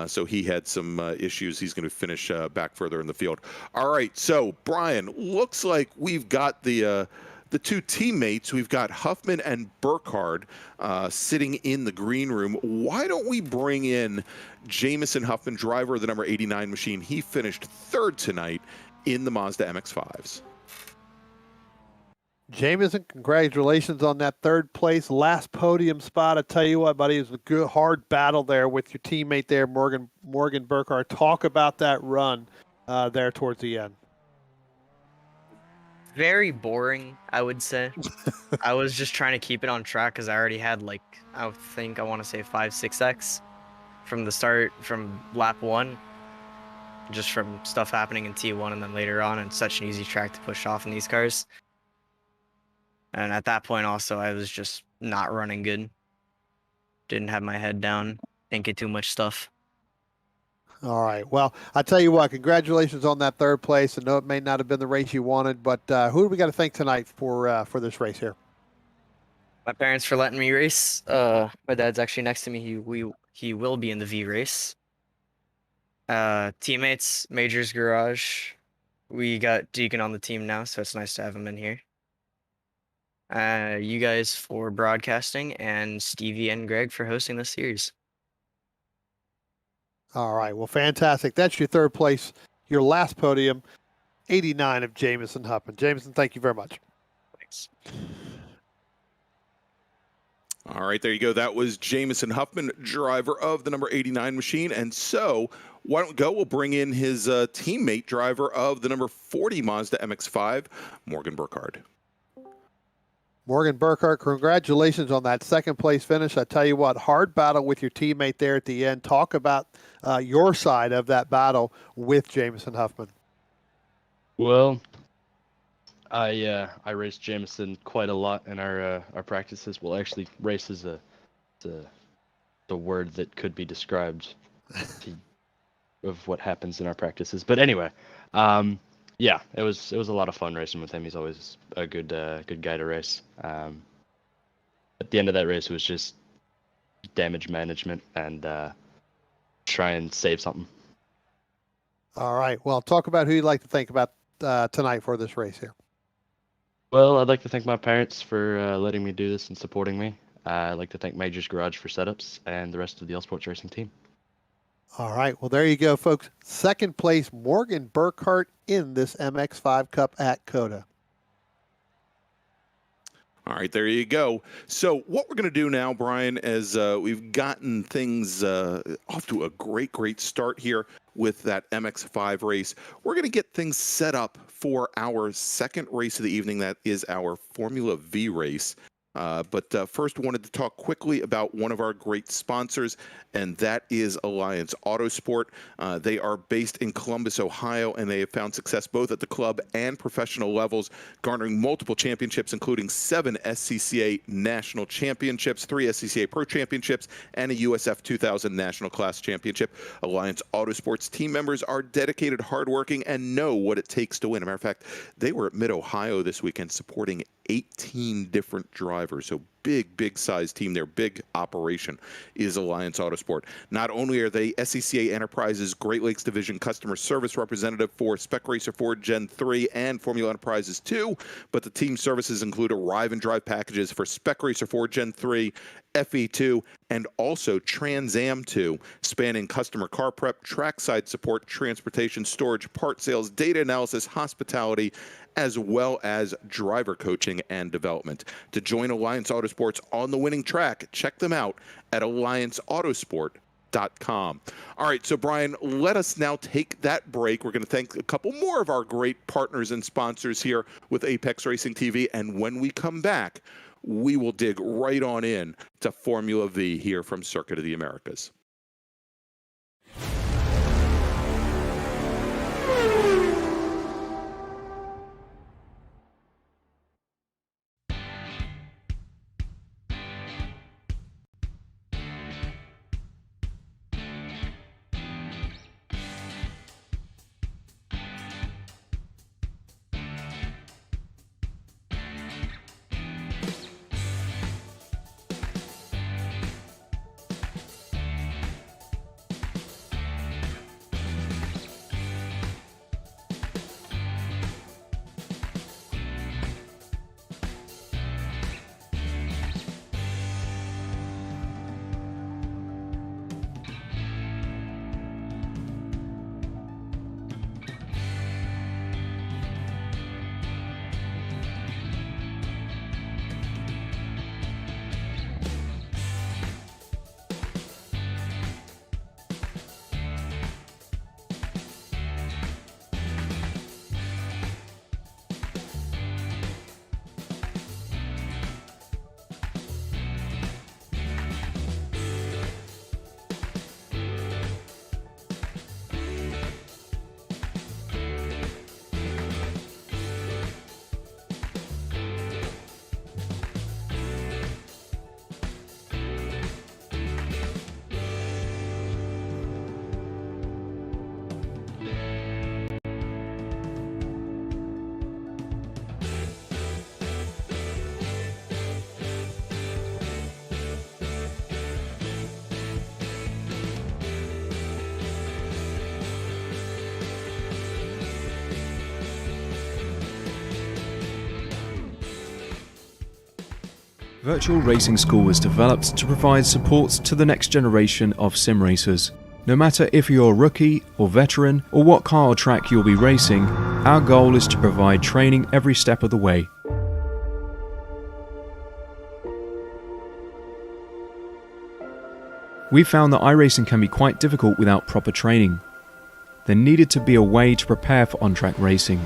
S5: So he had some issues. He's going to finish back further in the field. All right, so Brian, looks like we've got the 2 teammates. We've got Huffman and Burkhard sitting in the green room. Why don't we bring in Jameson Huffman, driver of the number 89 machine? He finished 3rd tonight in the Mazda MX-5s.
S6: Jameson, congratulations on that 3rd place, last podium spot. I tell you what, buddy, it was a good, hard battle there with your teammate there, Morgan Burkhard. Talk about that run there towards the end.
S7: Very boring, I would say. I was just trying to keep it on track because I already had, like, I want to say 5-6x from the start, from lap 1, just from stuff happening in T1 and then later on, and such an easy track to push off in these cars. And at that point also, I was just not running good. Didn't have my head down, thinking too much stuff.
S6: All right. Well, I tell you what, congratulations on that 3rd place. I know it may not have been the race you wanted, but who do we got to thank tonight for this race here?
S7: My parents for letting me race. My dad's actually next to me. He will be in the V race. Teammates, Majors Garage. We got Deacon on the team now, so it's nice to have him in here. You guys for broadcasting, and Stevie and Greg for hosting this series.
S6: All right. Well, fantastic. That's your 3rd place, your last podium, 89 of Jameson Huffman. Jameson, thank you very much.
S7: Thanks.
S5: All right, there you go. That was Jameson Huffman, driver of the number 89 machine. And so, why don't we go? We'll bring in his teammate, driver of the number 40 Mazda MX-5, Morgan Burkhard.
S6: Morgan Burkhard, congratulations on that 2nd place finish. I tell you what, hard battle with your teammate there at the end. Talk about your side of that battle with Jameson Huffman.
S8: Well, I raced Jameson quite a lot in our practices. Well, actually, race is the word that could be described of what happens in our practices. But anyway, yeah, it was a lot of fun racing with him. He's always a good guy to race. At the end of that race, it was just damage management and try and save something.
S6: All right. Well, talk about who you'd like to thank about tonight for this race here.
S8: Well, I'd like to thank my parents for letting me do this and supporting me. I'd like to thank Majors Garage for setups and the rest of the eSports racing team.
S6: All right. Well, there you go, folks. 2nd place, Morgan Burkhard in this Mx5 Cup at COTA.
S5: All right, there you go. So what we're going to do now, Brian, is we've gotten things off to a great start here with that MX5 race. We're going to get things set up for our second race of the evening. That is our Formula V race. But first, wanted to talk quickly about one of our great sponsors, and that is Alliance Autosport. They are based in Columbus, Ohio, and they have found success both at the club and professional levels, garnering multiple championships, including 7 SCCA National Championships, 3 SCCA Pro Championships, and a USF 2000 National Class Championship. Alliance Autosport's team members are dedicated, hardworking, and know what it takes to win. As a matter of fact, they were at Mid-Ohio this weekend supporting 18 different drivers. So big size team. Their big operation is Alliance Autosport. Not only are they SCCA Enterprises Great Lakes Division customer service representative for Spec Racer 4 Gen 3 and Formula Enterprises 2, but the team services include arrive and drive packages for Spec Racer 4 Gen 3, FE2, and also Trans Am 2, spanning customer car prep, trackside support, transportation, storage, part sales, data analysis, hospitality, as well as driver coaching and development. To join Alliance Autosports on the winning track, check them out at allianceautosport.com. All right, so Brian, let us now take that break. We're going to thank a couple more of our great partners and sponsors here with Apex Racing TV, and when we come back, we will dig right on in to Formula V here from Circuit of the Americas.
S1: Virtual Racing School was developed to provide support to the next generation of sim racers. No matter if you're a rookie or veteran or what car or track you'll be racing, our goal is to provide training every step of the way. We found that iRacing can be quite difficult without proper training. There needed to be a way to prepare for on-track racing.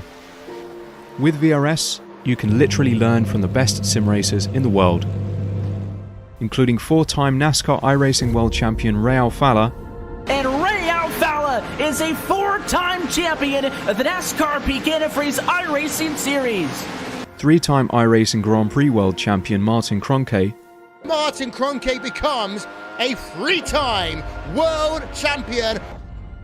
S1: With VRS, you can literally learn from the best sim racers in the world, including 4-time NASCAR iRacing World Champion Ray Alfalla.
S2: And Ray Alfalla is a 4-time champion of the NASCAR Peak Antifreeze iRacing Series.
S1: 3-time iRacing Grand Prix World Champion Martin Kroenke.
S3: Martin Kroenke becomes a 3-time world champion.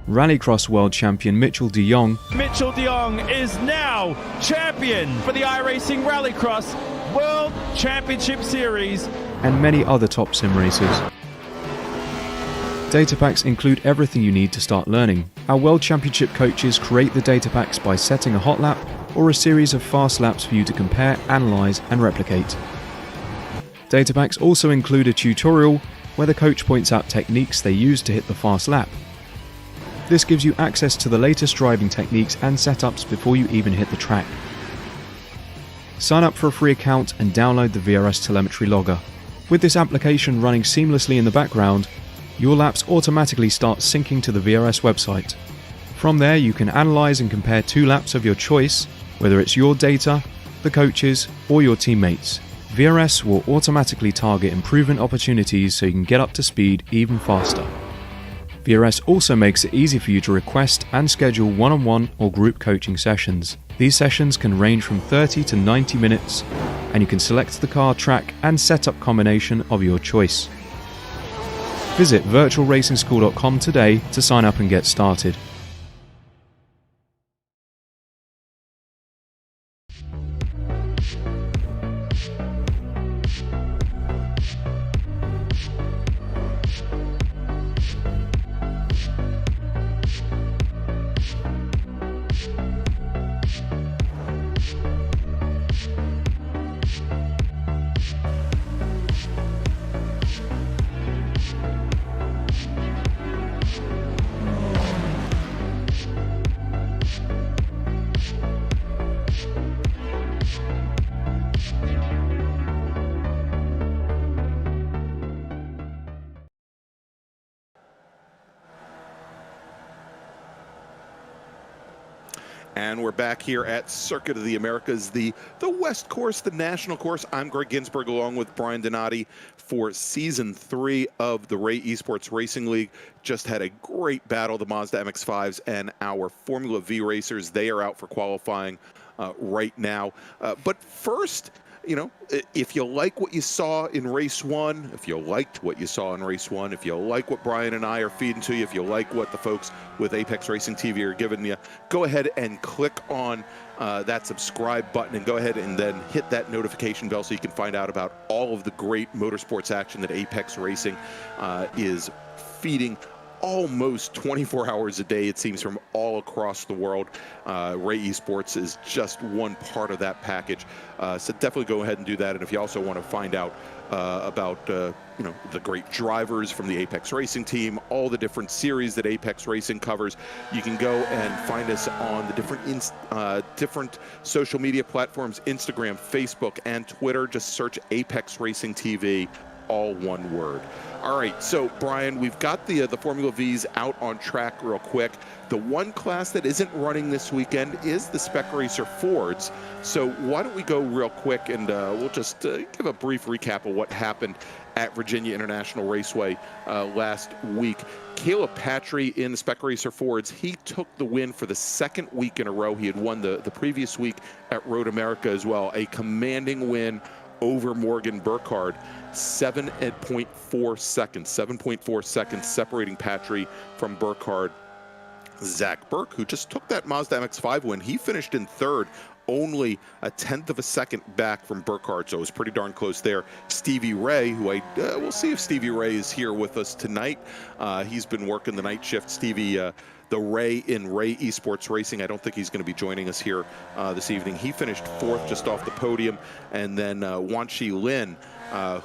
S1: Rallycross World Champion Mitchell de Jong.
S4: Mitchell de Jong is now champion for the iRacing Rallycross World Championship Series.
S1: And many other top sim racers. Data packs include everything you need to start learning. Our World Championship coaches create the data packs by setting a hot lap or a series of fast laps for you to compare, analyze, and replicate. Data packs also include a tutorial where the coach points out techniques they use to hit the fast lap. This gives you access to the latest driving techniques and setups before you even hit the track. Sign up for a free account and download the VRS telemetry logger. With this application running seamlessly in the background, your laps automatically start syncing to the VRS website. From there, you can analyze and compare 2 laps of your choice, whether it's your data, the coaches, or your teammates. VRS will automatically target improvement opportunities so you can get up to speed even faster. VRS also makes it easy for you to request and schedule one-on-one or group coaching sessions. These sessions can range from 30 to 90 minutes, and you can select the car, track, and setup combination of your choice. Visit virtualracingschool.com today to sign up and get started.
S5: And we're back here at Circuit of the Americas, the West Course, the national course. I'm Greg Ginsburg along with Brian Donati for Season 3 of the Ray Esports Racing League. Just had a great battle, the Mazda MX-5s and our Formula V racers. They are out for qualifying right now. But first, you know, if you like what you saw in race 1, if you liked what you saw in race 1, if you like what Brian and I are feeding to you, if you like what the folks with Apex Racing TV are giving you, go ahead and click on that subscribe button and go ahead and then hit that notification bell so you can find out about all of the great motorsports action that Apex Racing is feeding almost 24 hours a day, it seems, from all across the world. Ray Esports is just one part of that package. So definitely go ahead and do that. And if you also want to find out about you know, the great drivers from the Apex Racing team, all the different series that Apex Racing covers, you can go and find us on the different social media platforms, Instagram, Facebook, and Twitter. Just search Apex Racing TV, all one word. All right, so Brian, we've got the Formula Vs out on track real quick. The one class that isn't running this weekend is the Spec Racer Fords. So why don't we go real quick and we'll just give a brief recap of what happened at Virginia International Raceway last week. Caleb Patry in the Spec Racer Fords, he took the win for the 2nd week in a row. He had won the previous week at Road America as well. A commanding win over Morgan Burkhard, 7.4 seconds separating Patry from Burkhard. Zach Burke, who just took that Mazda MX-5 win, he finished in 3rd, only a 1/10 of a second back from Burkhard, so it was pretty darn close there. Stevie Ray, who we'll see if Stevie Ray is here with us tonight. He's been working the night shift. Stevie, the Ray in Ray Esports Racing, I don't think he's going to be joining us here this evening. He finished 4th just off the podium. And then Wanshi Lin,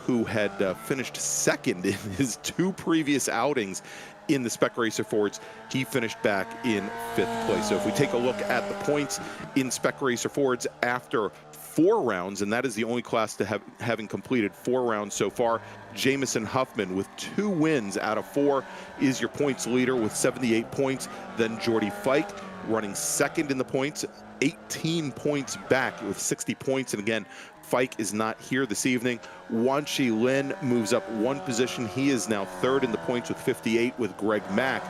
S5: who had finished 2nd in his 2 previous outings in the Spec Racer Fords, he finished back in 5th place. So if we take a look at the points in Spec Racer Fords after 4 rounds, and that is the only class to having completed 4 rounds so far, Jameson Huffman with 2 wins out of 4 is your points leader with 78 points. Then Jordy Fike running 2nd in the points, 18 points back with 60 points. And again, Fike is not here this evening. Wanshi Lin moves up 1 position. He is now 3rd in the points with 58, with Greg Mack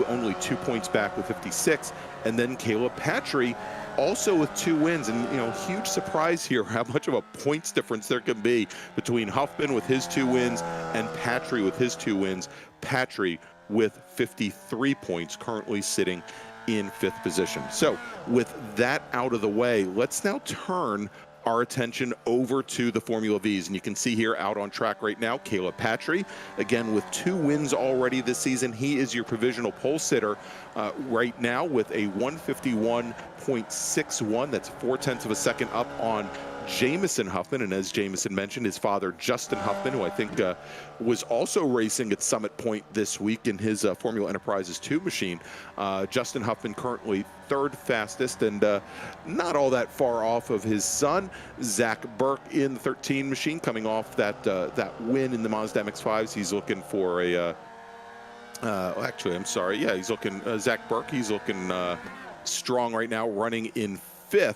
S5: only 2 points back with 56. And then Caleb Patry also with 2 wins. And, you know, huge surprise here how much of a points difference there can be between Huffman with his 2 wins and Patry with his 2 wins. Patry with 53 points, currently sitting in 5th position. So with that out of the way, let's now turn our attention over to the Formula Vs. And you can see here out on track right now, Caleb Patry, again with 2 wins already this season. He is your provisional pole sitter right now with a 151.61. That's 0.4 of a second up on Jameson Huffman, and as Jameson mentioned, his father, Justin Huffman, who I think was also racing at Summit Point this week in his Formula Enterprises 2 machine. Justin Huffman currently third fastest, and not all that far off of his son, Zach Burke, in the 13 machine, coming off that win in the Mazda MX-5s. He's looking for a... actually, I'm sorry. Yeah, he's looking... Zach Burke, he's looking strong right now, running in 5th.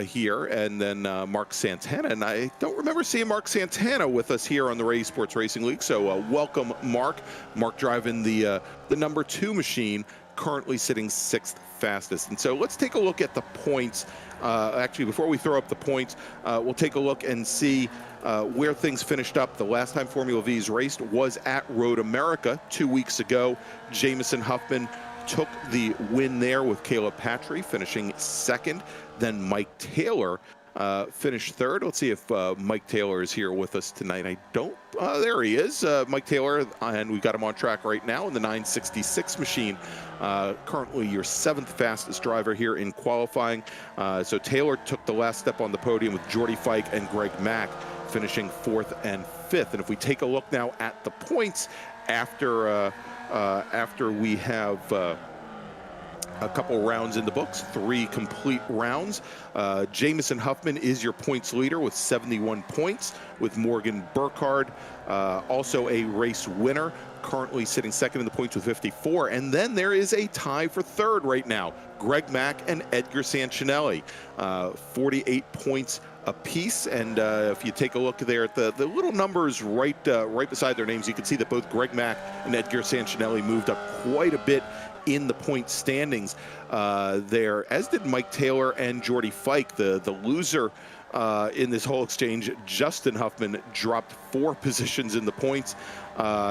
S5: Here, and then Mark Santana, and I don't remember seeing Mark Santana with us here on the eSports Racing League, so welcome, Mark. Mark driving the number 2 machine, currently sitting 6th fastest. And so let's take a look at the points. Actually, before we throw up the points, we'll take a look and see where things finished up. The last time Formula V's raced was at Road America 2 weeks ago. Jameson Huffman took the win there with Caleb Patry finishing 2nd. Then Mike Taylor finished 3rd. Let's see if Mike Taylor is here with us tonight. I don't. There he is, Mike Taylor, and we've got him on track right now in the 966 machine. Currently your 7th fastest driver here in qualifying. So Taylor took the last step on the podium with Jordy Fike and Greg Mack finishing 4th and 5th. And if we take a look now at the points after we have a couple rounds in the books, 3 complete rounds. Jameson Huffman is your points leader with 71 points, with Morgan Burkhard, also a race winner, currently sitting 2nd in the points with 54. And then there is a tie for 3rd right now. Greg Mack and Edgar Sanchinelli, 48 points apiece. And if you take a look there at the little numbers right beside their names, you can see that both Greg Mack and Edgar Sanchinelli moved up quite a bit in the point standings there, as did Mike Taylor and Jordy Fike. The loser in this whole exchange, Justin Huffman, dropped 4 positions in the points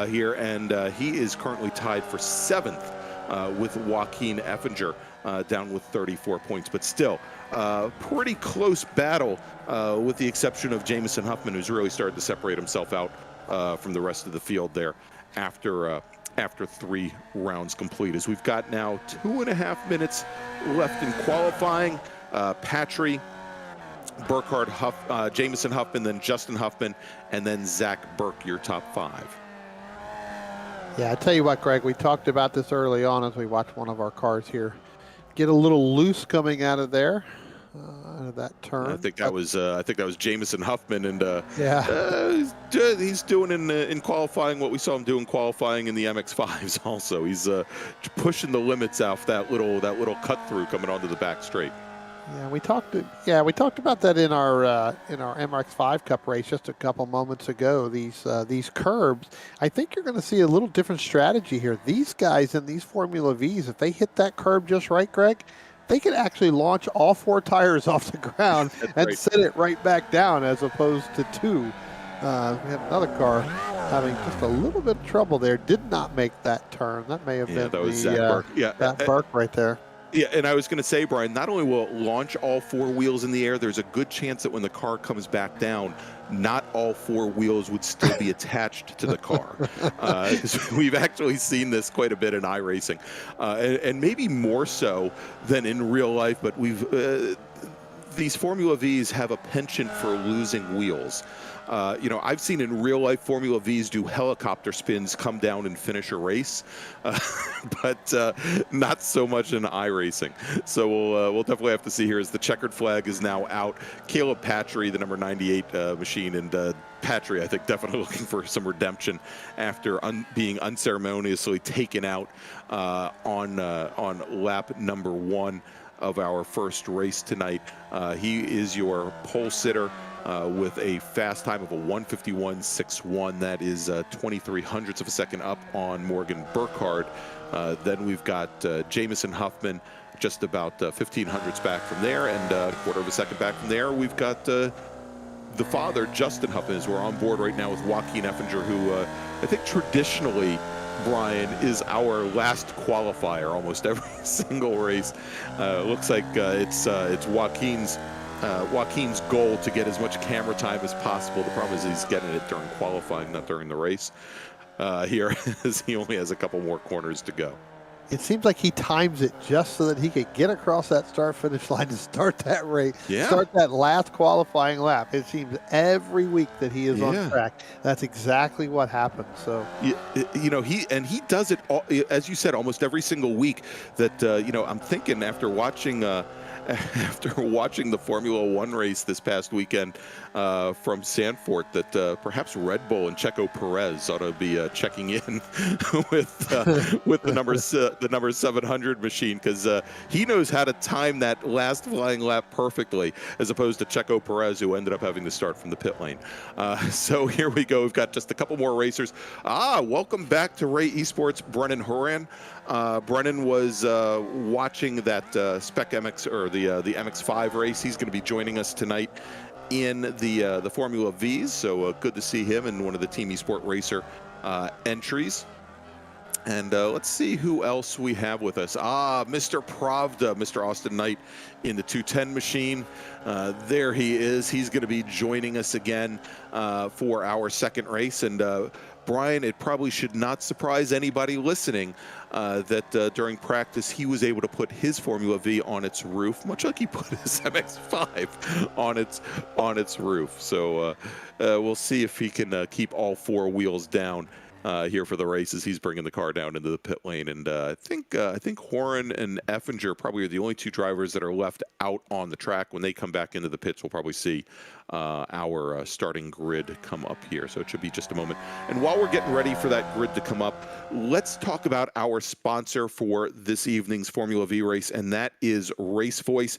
S5: here, and he is currently tied for 7th with Joaquin Effinger, down with 34 points. But still, pretty close battle, with the exception of Jameson Huffman, who's really started to separate himself out from the rest of the field there after 3 rounds complete. As we've got now 2.5 minutes left in qualifying. Patry, Burkhard, Jameson Huffman, then Justin Huffman, and then Zach Burke, your top 5.
S6: Yeah, I tell you what, Greg, we talked about this early on as we watched one of our cars here get a little loose coming out of there. Out of that turn.
S5: I think that was Jameson Huffman, and
S6: yeah,
S5: he's doing in qualifying what we saw him do in qualifying in the MX-5s. Also, he's pushing the limits off that little cut through coming onto the back straight.
S6: Yeah, we talked about that in our Mx5 Cup race just a couple moments ago. These curbs, I think you're going to see a little different strategy here. These guys in these Formula Vs, if they hit that curb just right, Greg, they can actually launch all 4 tires off the ground and
S5: right.
S6: set it right back down, as opposed to 2. We had another car having just a little bit of trouble there. Did not make that turn. That may have been
S5: that was Zach Burke. Yeah,
S6: that Burke right there.
S5: Yeah, and I was going to say, Brian, not only will it launch all 4 wheels in the air, there's a good chance that when the car comes back down, not all 4 wheels would still be attached to the car. We've actually seen this quite a bit in iRacing, and maybe more so than in real life, but these Formula Vs have a penchant for losing wheels. I've seen in real life Formula Vs do helicopter spins, come down and finish a race, but not so much in iRacing. So we'll definitely have to see here as the checkered flag is now out. Caleb Patry, the number 98 machine, and Patry, I think, definitely looking for some redemption after being unceremoniously taken out on lap number 1 of our first race tonight. He is your pole sitter with a fast time of a 1:51.61. That is 23 hundredths of a second up on Morgan Burkhard. Then we've got Jameson Huffman just about 15 hundredths back from there, and a quarter of a second back from there. We've got the father, Justin Huffman, as we're on board right now with Joaquin Effinger, who I think traditionally, Brian, is our last qualifier almost every single race. Looks like it's Joaquin's goal to get as much camera time as possible. The problem is he's getting it during qualifying, not during the race here, as he only has a couple more corners to go.
S6: it seems like he times it just so that he could get across that start-finish line and start that race, start that last qualifying lap. It seems every week that he is on track. That's exactly what happens. So,
S5: you know, he does it, as you said, almost every single week. That you know, I'm thinking after watching the Formula One race this past weekend from Sanford, that perhaps Red Bull and Checo Perez ought to be checking in with the number 700 machine, because he knows how to time that last flying lap perfectly, as opposed to Checo Perez, who ended up having to start from the pit lane. So here we go. We've got just a couple more racers. Welcome back to Ray Esports, Brennan Horan. Brennan was watching that Spec MX, or the Mx5 race. He's going to be joining us tonight in the Formula V's, so good to see him in one of the Team Esport Racer entries. And let's see who else we have with us. Mr. Pravda, Mr. Austin Knight in the 210 machine. There he is. He's going to be joining us again for our second race. And Brian, it probably should not surprise anybody listening that during practice he was able to put his Formula V on its roof, much like he put his MX5 on its roof. So we'll see if he can keep all four wheels down here for the races. He's bringing the car down into the pit lane, and I think Horan and Effinger probably are the only two drivers that are left out on the track. When they come back into the pits, we'll probably see our starting grid come up here. So it should be just a moment. And while we're getting ready for that grid to come up, let's talk about our sponsor for this evening's Formula V race, and that is RaceVoice.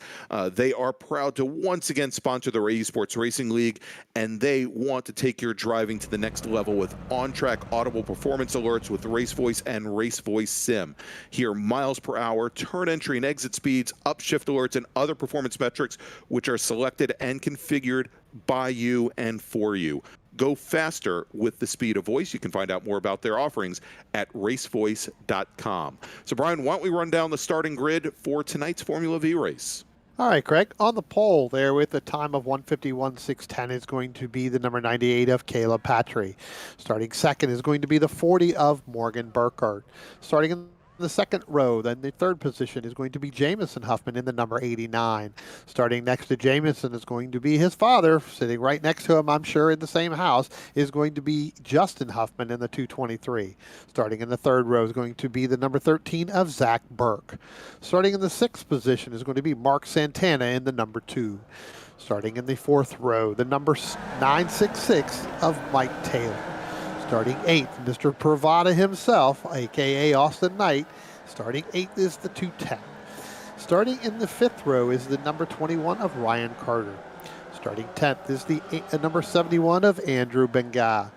S5: They are proud to once again sponsor the Ray Esports Racing League, and they want to take your driving to the next level with on-track audible performance alerts with RaceVoice and RaceVoiceSIM. Hear miles per hour, turn entry and exit speeds, upshift alerts, and other performance metrics which are selected and configured by you and for you. Go faster with the speed of voice. You can find out more about their offerings at racevoice.com. So, Brian, why don't we run down the starting grid for tonight's Formula V race?
S6: All right, Craig. On the pole there with a time of 1:51.610 is going to be the number 98 of Caleb Patry. Starting second is going to be the 40 of Morgan Burkhard. Starting in the second row, then the third position is going to be Jameson Huffman in the number 89. Starting next to Jameson is going to be his father, sitting right next to him, I'm sure, in the same house, is going to be Justin Huffman in the 223. Starting in the third row is going to be the number 13 of Zach Burke. Starting in the sixth position is going to be Mark Santana in the number 2. Starting in the fourth row, the number 966 of Mike Taylor. Starting 8th, Mr. Pravada himself, a.k.a. Austin Knight. Starting 8th is the 210. Starting in the 5th row is the number 21 of Ryan Carter. Starting 10th is the number 71 of Andrew Benga.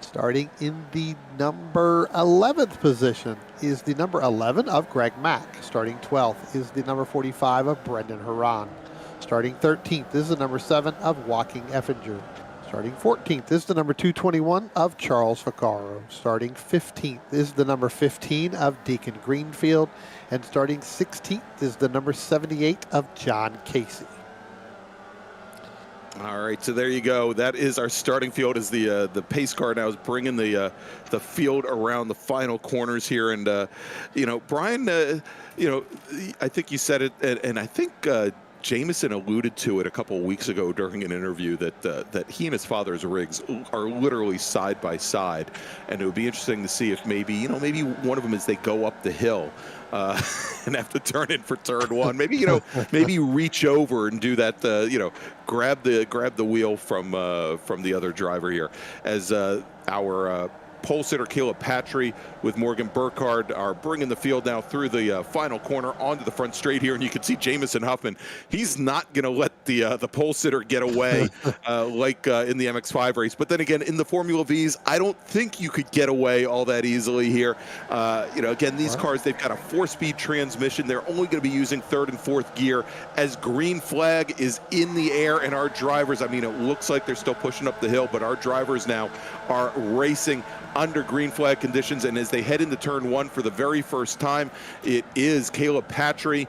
S6: Starting in the number 11th position is the number 11 of Greg Mack. Starting 12th is the number 45 of Brendan Haran. Starting 13th is the number 7 of Joaquin Effinger. Starting 14th is the number 221 of Charles Vaccaro. Starting 15th is the number 15 of Deacon Greenfield. And starting 16th is the number 78 of John Casey.
S5: All right, so there you go. That is our starting field. As the pace car now is bringing the field around the final corners here. And, you know, Brian, you know, I think you said it, and I think Jameson alluded to it a couple of weeks ago during an interview that he and his father's rigs are literally side by side, and it would be interesting to see if maybe one of them, as they go up the hill and have to turn in for turn one, maybe reach over and do that, grab the wheel from the other driver here, as our pole sitter Caleb Patry with Morgan Burkhard are bringing the field now through the final corner onto the front straight here, and you can see Jameson Huffman. He's not going to let the pole sitter get away like in the MX5 race. But then again, in the Formula V's, I don't think you could get away all that easily here. Again, these cars, they've got a 4-speed transmission. They're only going to be using 3rd and 4th gear. As green flag is in the air, and our drivers, I mean, it looks like they're still pushing up the hill, but our drivers now are racing under green flag conditions. And as they head into turn 1 for the very first time, it is Caleb Patry.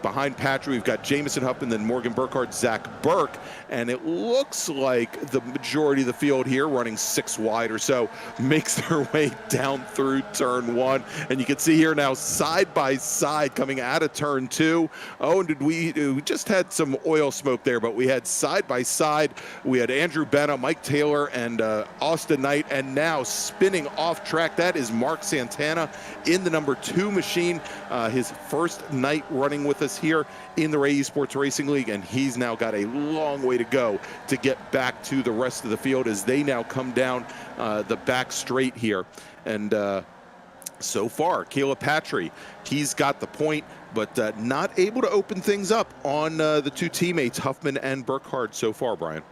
S5: Behind Patry, we've got Jameson Huffman, then Morgan Burkhard, Zach Burke. And it looks like the majority of the field here, running 6 wide or so, makes their way down through turn 1. And you can see here now side by side coming out of turn 2. Oh, and we just had some oil smoke there, but we had side by side. We had Andrew Benna, Mike Taylor, and Austin Knight. And now spinning off track, that is Mark Santana in the number 2 machine. His first night running with us here in the Ray Esports Racing League, and he's now got a long way to go to get back to the rest of the field as they now come down the back straight here. And so far, Caleb Patry, he's got the point, but not able to open things up on the 2 teammates, Huffman and Burkhard, so far, Brian.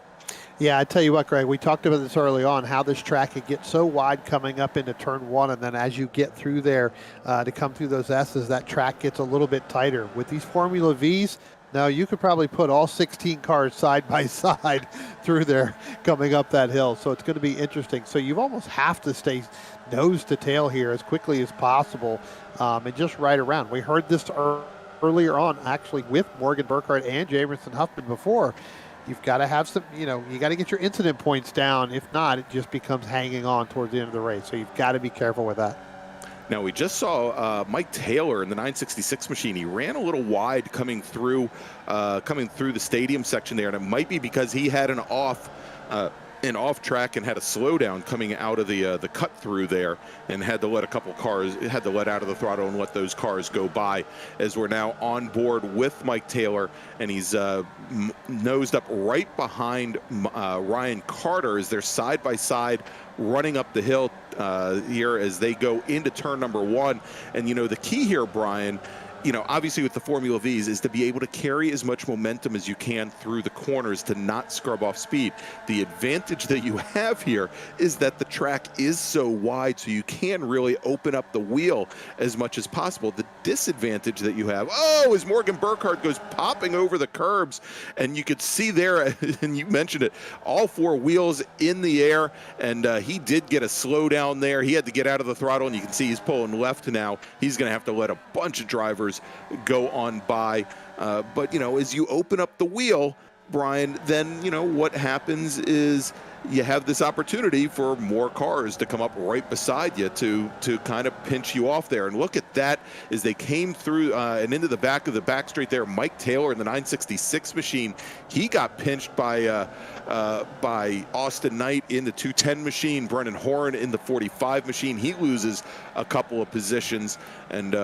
S6: Yeah, I tell you what, Greg, we talked about this early on, how this track could get so wide coming up into turn 1, and then as you get through there to come through those S's, that track gets a little bit tighter. With these Formula Vs, now you could probably put all 16 cars side by side through there coming up that hill, so it's going to be interesting. So you almost have to stay nose to tail here as quickly as possible and just right around. We heard this earlier on, actually, with Morgan Burkhard and Jameson Huffman before. You've got to have some, you got to get your incident points down. If not, it just becomes hanging on towards the end of the race. So you've got to be careful with that.
S5: Now, we just saw Mike Taylor in the 966 machine. He ran a little wide coming through the stadium section there, and it might be because he had an off track and had a slowdown coming out of the cut through there, and had to let a couple cars, had to let out of the throttle and let those cars go by. As we're now on board with Mike Taylor, and he's nosed up right behind Ryan Carter as they're side by side running up the hill here as they go into turn number 1. And the key here, Brian, obviously with the Formula Vs is to be able to carry as much momentum as you can through the corners to not scrub off speed. The advantage that you have here is that the track is so wide, so you can really open up the wheel as much as possible. The disadvantage that you have, as Morgan Burkhard goes popping over the curbs, and you could see there, and you mentioned it, all 4 wheels in the air, and he did get a slowdown there. He had to get out of the throttle, and you can see he's pulling left now. He's going to have to let a bunch of drivers go on by. But, as you open up the wheel, Brian, then, what happens is you have this opportunity for more cars to come up right beside you to kind of pinch you off there. And look at that as they came through and into the back of the back straight there. Mike Taylor in the 966 machine, he got pinched by Austin Knight in the 210 machine. Brennan Horan in the 45 machine. He loses a couple of positions, and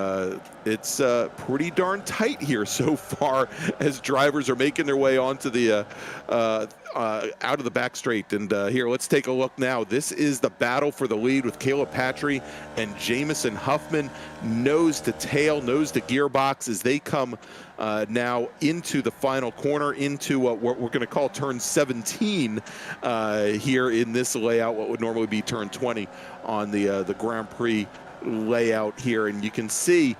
S5: it's pretty darn tight here so far as drivers are making their way onto the out of the back straight. And here, let's take a look now. This is the battle for the lead with Caleb Patry and Jameson Huffman, nose to tail, nose to gearbox, as they come now into the final corner, into what we're going to call turn 17 here in this layout, what would normally be turn 20 on the Grand Prix layout here. And you can see,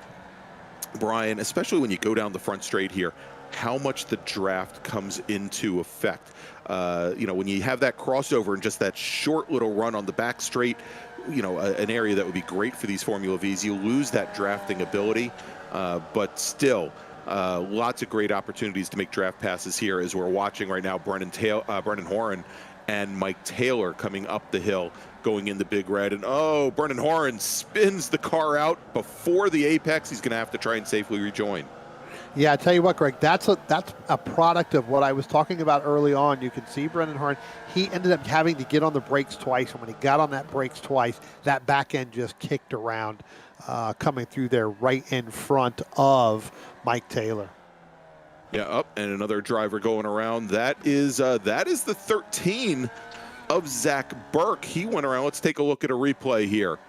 S5: Brian, especially when you go down the front straight here, how much the draft comes into effect. When you have that crossover and just that short little run on the back straight, an area that would be great for these Formula Vs, you lose that drafting ability, but still, lots of great opportunities to make draft passes here as we're watching right now Brennan Horan and Mike Taylor coming up the hill, going in the big red. And Brennan Horan spins the car out before the apex. He's going to have to try and safely rejoin.
S6: Yeah, I tell you what, Greg, that's a product of what I was talking about early on. You can see Brennan Horan, he ended up having to get on the brakes twice, and when he got on that brakes twice, that back end just kicked around, coming through there right in front of Mike Taylor.
S5: Yeah, and another driver going around. That is the 13 of Zach Burke. He went around. Let's take a look at a replay here.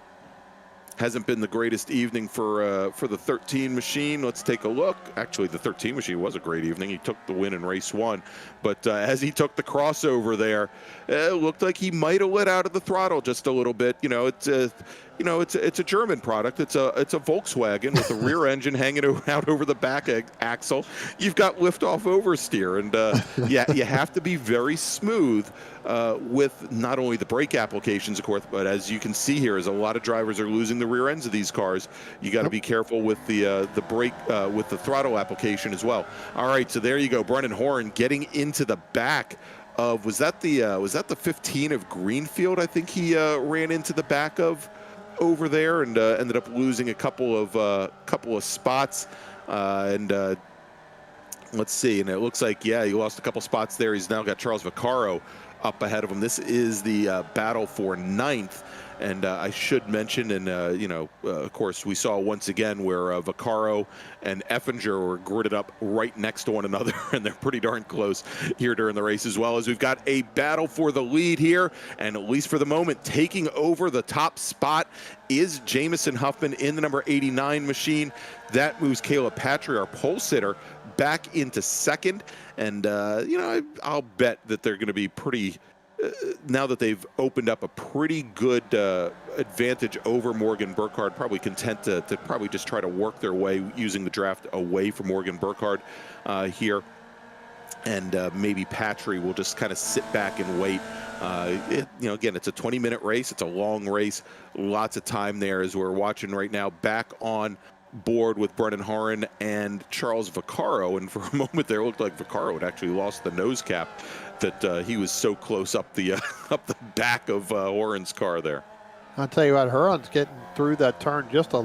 S5: Hasn't been the greatest evening for the 13 machine. Let's take a look. Actually, the 13 machine was a great evening. He took the win in race 1. But as he took the crossover there, it looked like he might have let out of the throttle just a little bit. you know, it's a German product. It's a Volkswagen with a rear engine hanging out over the back axle. You've got lift-off oversteer, and yeah, you have to be very smooth with not only the brake applications, of course, but as you can see here, as a lot of drivers are losing the rear ends of these cars, you got to be careful with the brake, with the throttle application as well. All right, so there you go, Brennan Horan getting into the back of, was that the 15 of Greenfield? I think he ran into the back of over there and ended up losing a couple of spots. Let's see, and it looks like, yeah, he lost a couple spots there. He's now got Charles Vaccaro up ahead of him. This is the battle for 9th. And I should mention, and you know, of course, we saw once again where Vaccaro and Effinger were gridded up right next to one another, and they're pretty darn close here during the race, as well as we've got a battle for the lead here, and at least for the moment, taking over the top spot is Jameson Huffman in the number 89 machine. That moves Caleb Patry, our pole sitter, back into second, and you know, I'll bet that they're going to be pretty. Now that they've opened up a pretty good advantage over Morgan Burkhard, probably content to probably just try to work their way using the draft away from Morgan Burkhard here. And maybe Patry will just kind of sit back and wait. You know, again, it's a 20-minute race. It's a long race. Lots of time there as we're watching right now back on board with Brennan Horan and Charles Vaccaro. And for a moment there, it looked like Vaccaro had actually lost the nose cap, that he was so close up the up the back of Horan's car there.
S6: I'll tell you what, Horan's getting through that turn just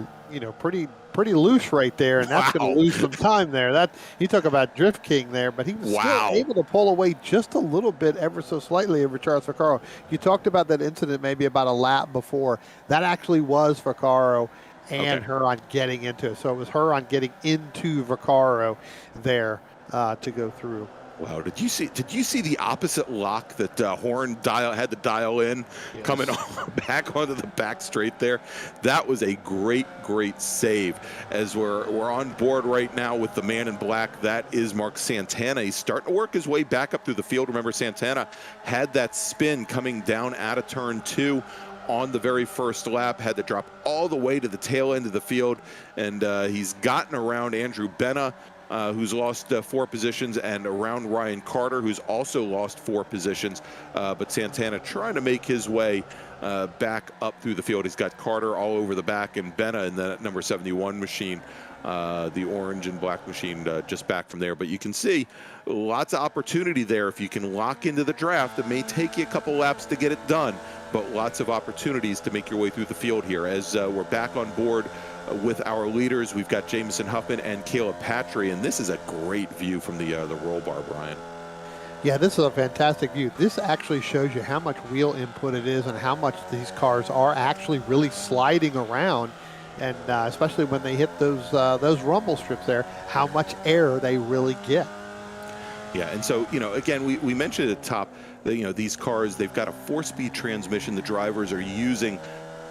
S6: pretty loose right there, and that's going to lose some time there. That you talk about drift king there, but he was still able to pull away just a little bit, ever so slightly, over Charles Vaccaro. You talked about that incident maybe about a lap before. That actually was Vaccaro and Horan getting into it. So it was Horan getting into Vaccaro there to go through.
S5: Wow, did you see the opposite lock that Horan had to dial in, coming back onto the back straight there? That was a great save. As we're on board right now with the man in black, that is Mark Santana. He's starting to work his way back up through the field. Remember, Santana had that spin coming down out of turn 2 on the very first lap, had to drop all the way to the tail end of the field, and he's gotten around Andrew Benna, who's lost 4 positions, and around Ryan Carter, who's also lost 4 positions. But Santana trying to make his way back up through the field. He's got Carter all over the back, and Benna in the number 71 machine, the orange and black machine, just back from there. But you can see lots of opportunity there. If you can lock into the draft, it may take you a couple laps to get it done, but lots of opportunities to make your way through the field here. As we're back on board with our leaders, we've got Jameson Huffman and Caleb Patry, and this is a great view from the roll bar, Brian.
S6: Yeah, this is a fantastic view. This actually shows you how much wheel input it is and how much these cars are actually really sliding around, and especially when they hit those rumble strips there, how much air they really get.
S5: Yeah, and so, you know, again, we mentioned at the top that, you know, these cars, they've got a 4-speed transmission. The drivers are using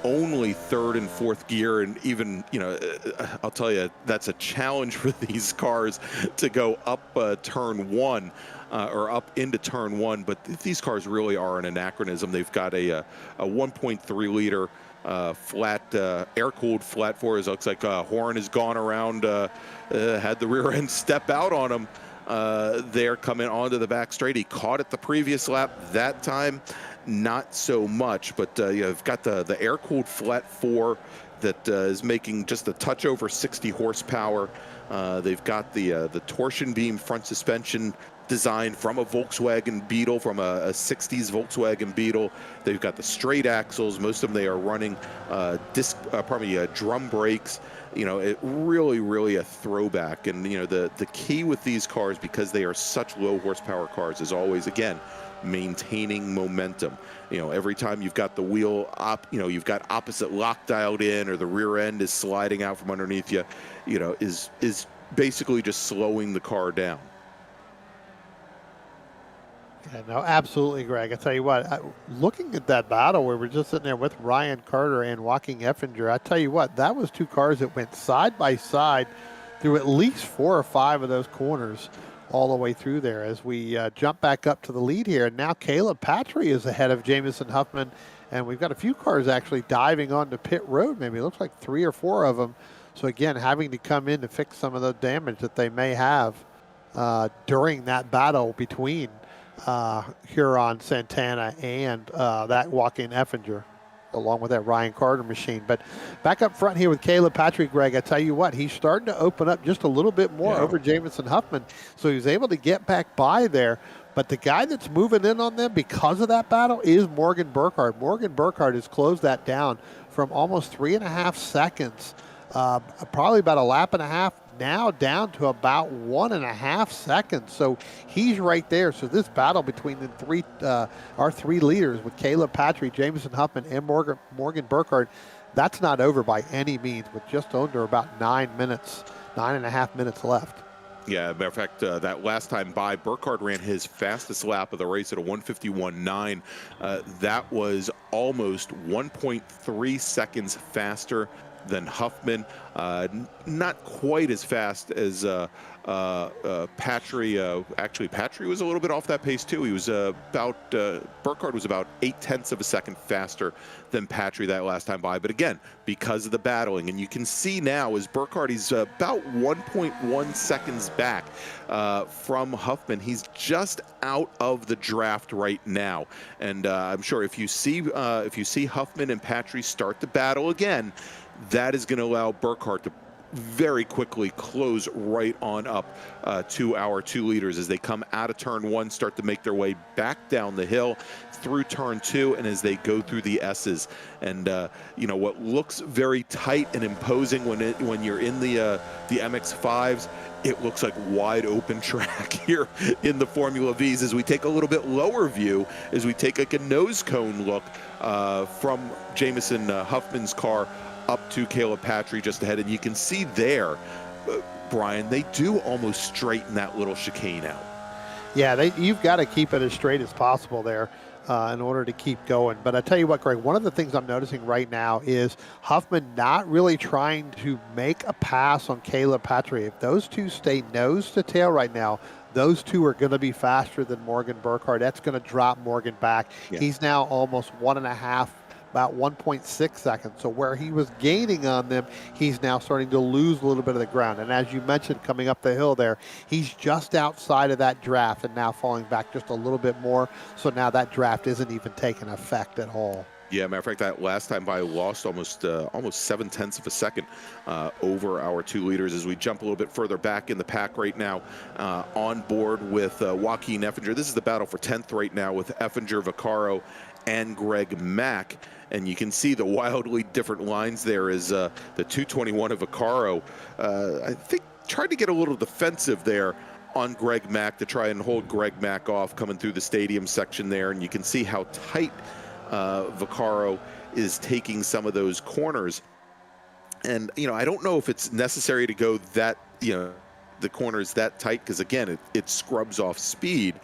S5: only 3rd and 4th gear, and even, you know, I'll tell you, that's a challenge for these cars to go up turn 1 or up into turn 1. But these cars really are an anachronism. They've got a 1.3 liter flat air-cooled flat 4. It looks like Horan has gone around, had the rear end step out on him. There coming onto the back straight. He caught it the previous lap. That time, not so much, but you've got the air-cooled flat 4 that is making just a touch over 60 horsepower. They've got the torsion beam front suspension design from a Volkswagen Beetle, from a 60s Volkswagen Beetle. They've got the straight axles. Most of them, they are running drum brakes. You know, it really a throwback. And, you know, the key with these cars, because they are such low horsepower cars, is always, again, maintaining momentum. You know, every time you've got the wheel up, you know, you've got opposite lock dialed in, or the rear end is sliding out from underneath you, you know, is basically just slowing the car down.
S6: Yeah, no, absolutely, Greg. I tell you what, looking at that battle where we're just sitting there with Ryan Carter and Joaquin Effinger, I tell you what, that was 2 cars that went side by side through at least 4 or 5 of those corners all the way through there. As we jump back up to the lead here, and now Caleb Patry is ahead of Jameson Huffman And we've got a few cars actually diving onto pit road, maybe. It looks like 3 or 4 of them. So again, having to come in to fix some of the damage that they may have during that battle between Huron, Santana, and that Joaquin Effinger, along with that Ryan Carter machine. But back up front here with Caleb Patrick, Greg, I tell you what, he's starting to open up just a little bit more over Jameson Huffman. So he was able to get back by there. But the guy that's moving in on them because of that battle is Morgan Burkhard. Morgan Burkhard has closed that down from almost 3.5 seconds, probably about a lap and a half, now down to about 1.5 seconds. So he's right there. So this battle between the our 3 leaders with Caleb Patrick, Jameson Huffman, and Morgan Burkhard, that's not over by any means, with just under about 9.5 minutes left.
S5: Yeah, matter of fact, that last time by, Burkhard ran his fastest lap of the race at a 1:51.9. That was almost 1.3 seconds faster than Huffman. Not quite as fast as Patry. Actually, Patry was a little bit off that pace too. He was Burkhard was about 0.8 of a second faster than Patry that last time by. But again, because of the battling, and you can see now as Burkhard, he's about 1.1 seconds back from Huffman. He's just out of the draft right now, and I'm sure if you see Huffman and Patry start the battle again, that is going to allow Burkhard to very quickly close right on up to our 2 leaders as they come out of turn 1, start to make their way back down the hill through turn 2, and as they go through the S's. And you know, what looks very tight and imposing when you're in the MX5s, it looks like wide open track here in the Formula Vs. As we take a little bit lower view, as we take like a nose cone look from Jameson Huffman's car up to Caleb Patry just ahead, and you can see there, Brian, they do almost straighten that little chicane out.
S6: Yeah, you've got to keep it as straight as possible there in order to keep going. But I tell you what, Greg, one of the things I'm noticing right now is Huffman not really trying to make a pass on Caleb Patry. If those two stay nose to tail right now, those two are going to be faster than Morgan Burkhard. That's going to drop Morgan back. Yeah. He's now almost 1.5, about 1.6 seconds. So where he was gaining on them, he's now starting to lose a little bit of the ground. And as you mentioned, coming up the hill there, he's just outside of that draft and now falling back just a little bit more. So now that draft isn't even taking effect at all.
S5: Yeah, matter of fact, that last time by lost almost 0.7 of a second over our 2 leaders as we jump a little bit further back in the pack right now on board with Joaquin Effinger. This is the battle for 10th right now with Effinger, Vaccaro, and Greg Mack. And you can see the wildly different lines there as the 221 of Vaccaro, I think, tried to get a little defensive there on Greg Mack to try and hold Greg Mack off coming through the stadium section there. And you can see how tight Vaccaro is taking some of those corners. And, you know, I don't know if it's necessary to go that, you know, the corners that tight, because again, it scrubs off speed.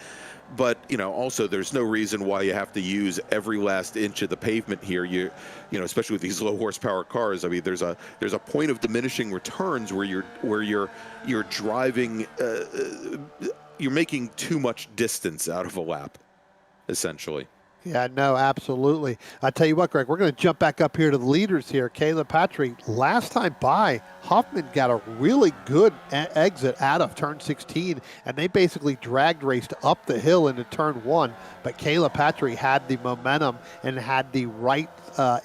S5: But, you know, also there's no reason why you have to use every last inch of the pavement here. You know, especially with these low horsepower cars. I mean, there's a point of diminishing returns where you're driving, you're making too much distance out of a lap, essentially.
S6: Yeah, no, absolutely. I tell you what, Greg, we're going to jump back up here to the leaders here. Caleb Patry, last time by, Huffman got a really good exit out of turn 16, and they basically raced up the hill into turn 1. But Caleb Patry had the momentum and had the right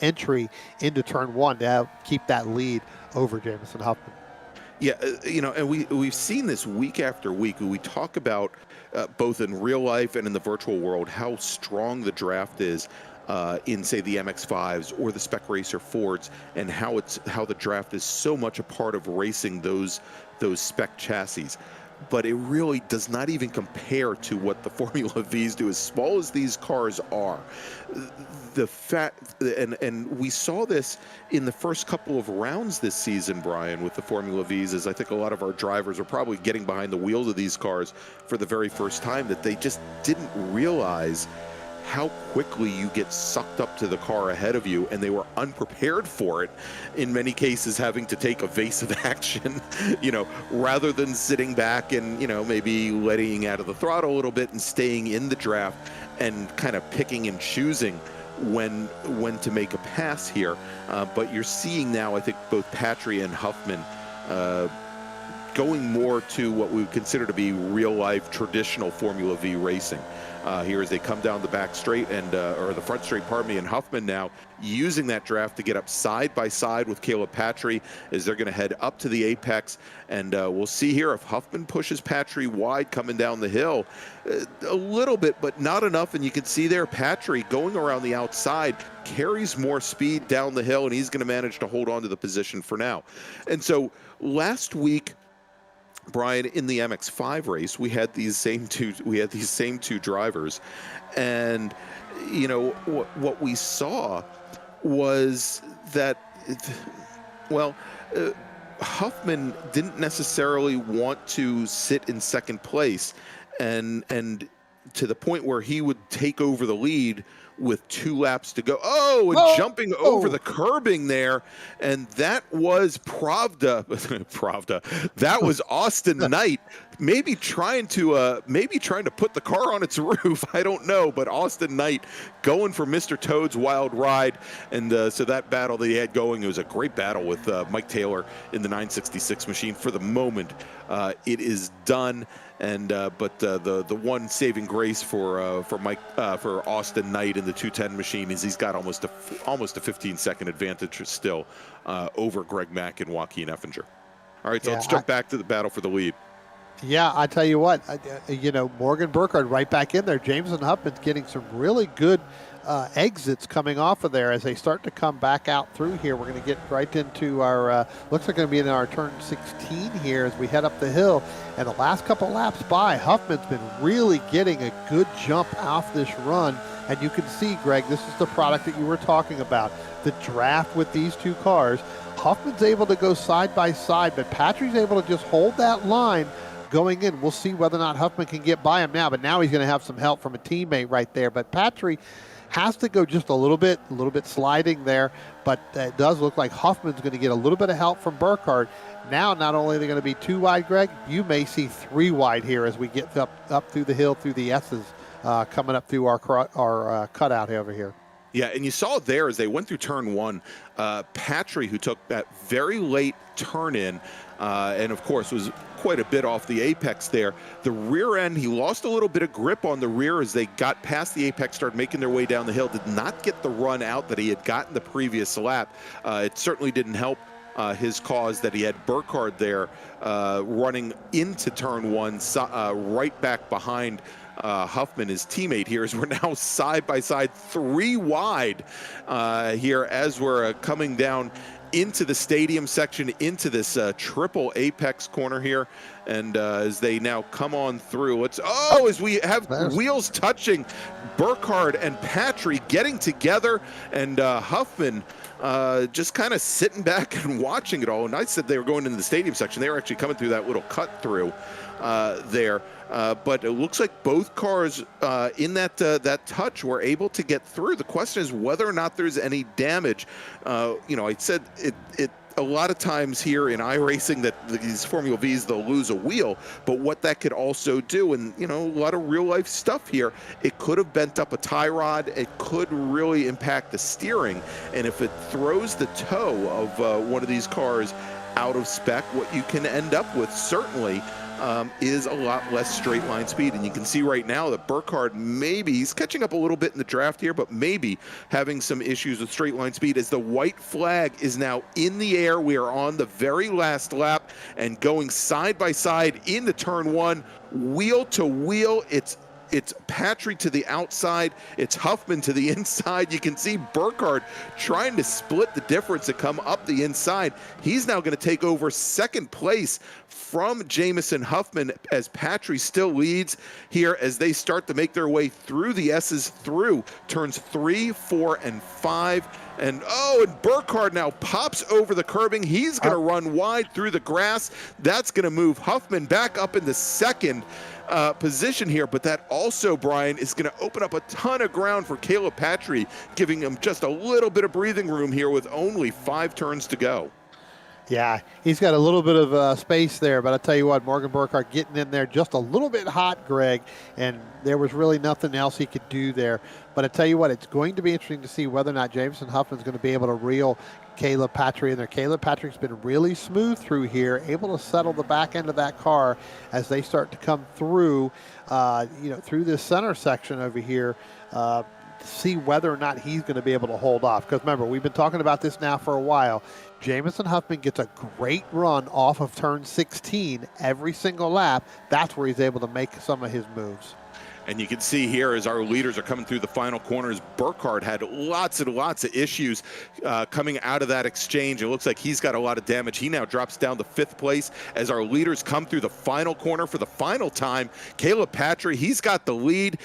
S6: entry into turn 1 to keep that lead over Jameson Huffman.
S5: Yeah, you know, and we've seen this week after week. We talk about both in real life and in the virtual world how strong the draft is in, say, the MX5s or the Spec Racer Fords, and how the draft is so much a part of racing those spec chassis. But it really does not even compare to what the Formula Vs do, as small as these cars are. The fact, and we saw this in the first couple of rounds this season, Brian, with the Formula Vs, as I think a lot of our drivers are probably getting behind the wheels of these cars for the very first time, that they just didn't realize how quickly you get sucked up to the car ahead of you, and they were unprepared for it, in many cases having to take evasive action, you know, rather than sitting back and, you know, maybe letting out of the throttle a little bit and staying in the draft and kind of picking and choosing when to make a pass here. But you're seeing now, I think, both Patry and Huffman going more to what we would consider to be real-life traditional Formula V racing. Here as they come down the back straight or the front straight, pardon me, and Huffman now using that draft to get up side by side with Caleb Patry as they're going to head up to the apex. And we'll see here if Huffman pushes Patry wide coming down the hill a little bit, but not enough. And you can see there Patry going around the outside carries more speed down the hill, and he's going to manage to hold on to the position for now. And so last week, Brian, in the MX5 race, we had these same two drivers, and you know what we saw was that Huffman didn't necessarily want to sit in second place, and to the point where he would take over the lead with 2 laps to go. Jumping over the curbing there, and that was Pravda. That was Austin Knight, maybe trying to put the car on its roof. I don't know, but Austin Knight going for Mr. Toad's wild ride, and so that battle they had going, it was a great battle with Mike Taylor in the 966 machine. For the moment, it is done. And but the one saving grace for Austin Knight in the 210 machine is he's got almost a 15-second advantage still over Greg Mack and Joaquin Effinger. All right, so let's jump back to the battle for the lead.
S6: Yeah, I tell you what, Morgan Burkhard right back in there. Jameson Huffman's getting some really good exits coming off of there as they start to come back out through here. We're going to get right into our, looks like going to be in our turn 16 here as we head up the hill. And the last couple laps by, Huffman's been really getting a good jump off this run. And you can see, Greg, this is the product that you were talking about, the draft with these two cars. Huffman's able to go side by side, but Patry's able to just hold that line going in. We'll see whether or not Huffman can get by him now, but now he's going to have some help from a teammate right there. But Patry has to go just a little bit sliding there, but it does look like Huffman's going to get a little bit of help from Burkhard. Now, not only are they going to be 2 wide, Greg, you may see 3 wide here as we get up through the hill, through the S's, coming up through our cutout over here.
S5: Yeah, and you saw there as they went through turn 1, Patry, who took that very late turn in, and of course was quite a bit off the apex there. The rear end, he lost a little bit of grip on the rear as they got past the apex, started making their way down the hill, did not get the run out that he had gotten the previous lap. It certainly didn't help his cause that he had Burkhard there running into turn 1, right back behind Huffman, his teammate here, as we're now side by side 3 wide here as we're coming down into the stadium section, into this triple apex corner here. And as they now come on through, as we have wheels touching, Burkhard and Patry getting together, and Huffman just kind of sitting back and watching it all. And I said they were going into the stadium section. They were actually coming through that little cut through there. But it looks like both cars in that touch were able to get through. The question is whether or not there's any damage. I said it a lot of times here in iRacing that these Formula Vs, they'll lose a wheel, but what that could also do, and a lot of real life stuff here, it could have bent up a tie rod, it could really impact the steering, and if it throws the toe of one of these cars out of spec, what you can end up with certainly is a lot less straight line speed. And you can see right now that Burkhard, maybe he's catching up a little bit in the draft here, but maybe having some issues with straight line speed as the white flag is now in the air. We are on the very last lap and going side by side into turn 1, wheel to wheel. It's Patry to the outside. It's Huffman to the inside. You can see Burkhard trying to split the difference and come up the inside. He's now going to take over second place from Jameson Huffman as Patry still leads here as they start to make their way through the S's through turns 3, 4, and 5. And Burkhard now pops over the curbing. He's going to run wide through the grass. That's going to move Huffman back up in the second position here, but that also, Brian, is going to open up a ton of ground for Caleb Patry, giving him just a little bit of breathing room here with only 5 turns to go.
S6: Yeah, he's got a little bit of space there, but I tell you what, Morgan Burkhard getting in there just a little bit hot, Greg, and there was really nothing else he could do there. But I tell you what, it's going to be interesting to see whether or not Jameson Huffman's going to be able to reel Caleb Patrick in there. Caleb Patrick's been really smooth through here, able to settle the back end of that car as they start to come through, through this center section over here. See whether or not he's going to be able to hold off. Because remember, we've been talking about this now for a while. Jameson Huffman gets a great run off of turn 16 every single lap. That's where he's able to make some of his moves.
S5: And you can see here as our leaders are coming through the final corners, Burkhard had lots and lots of issues coming out of that exchange. It looks like he's got a lot of damage. He now drops down to 5th place as our leaders come through the final corner for the final time. Caleb Patrick, he's got the lead.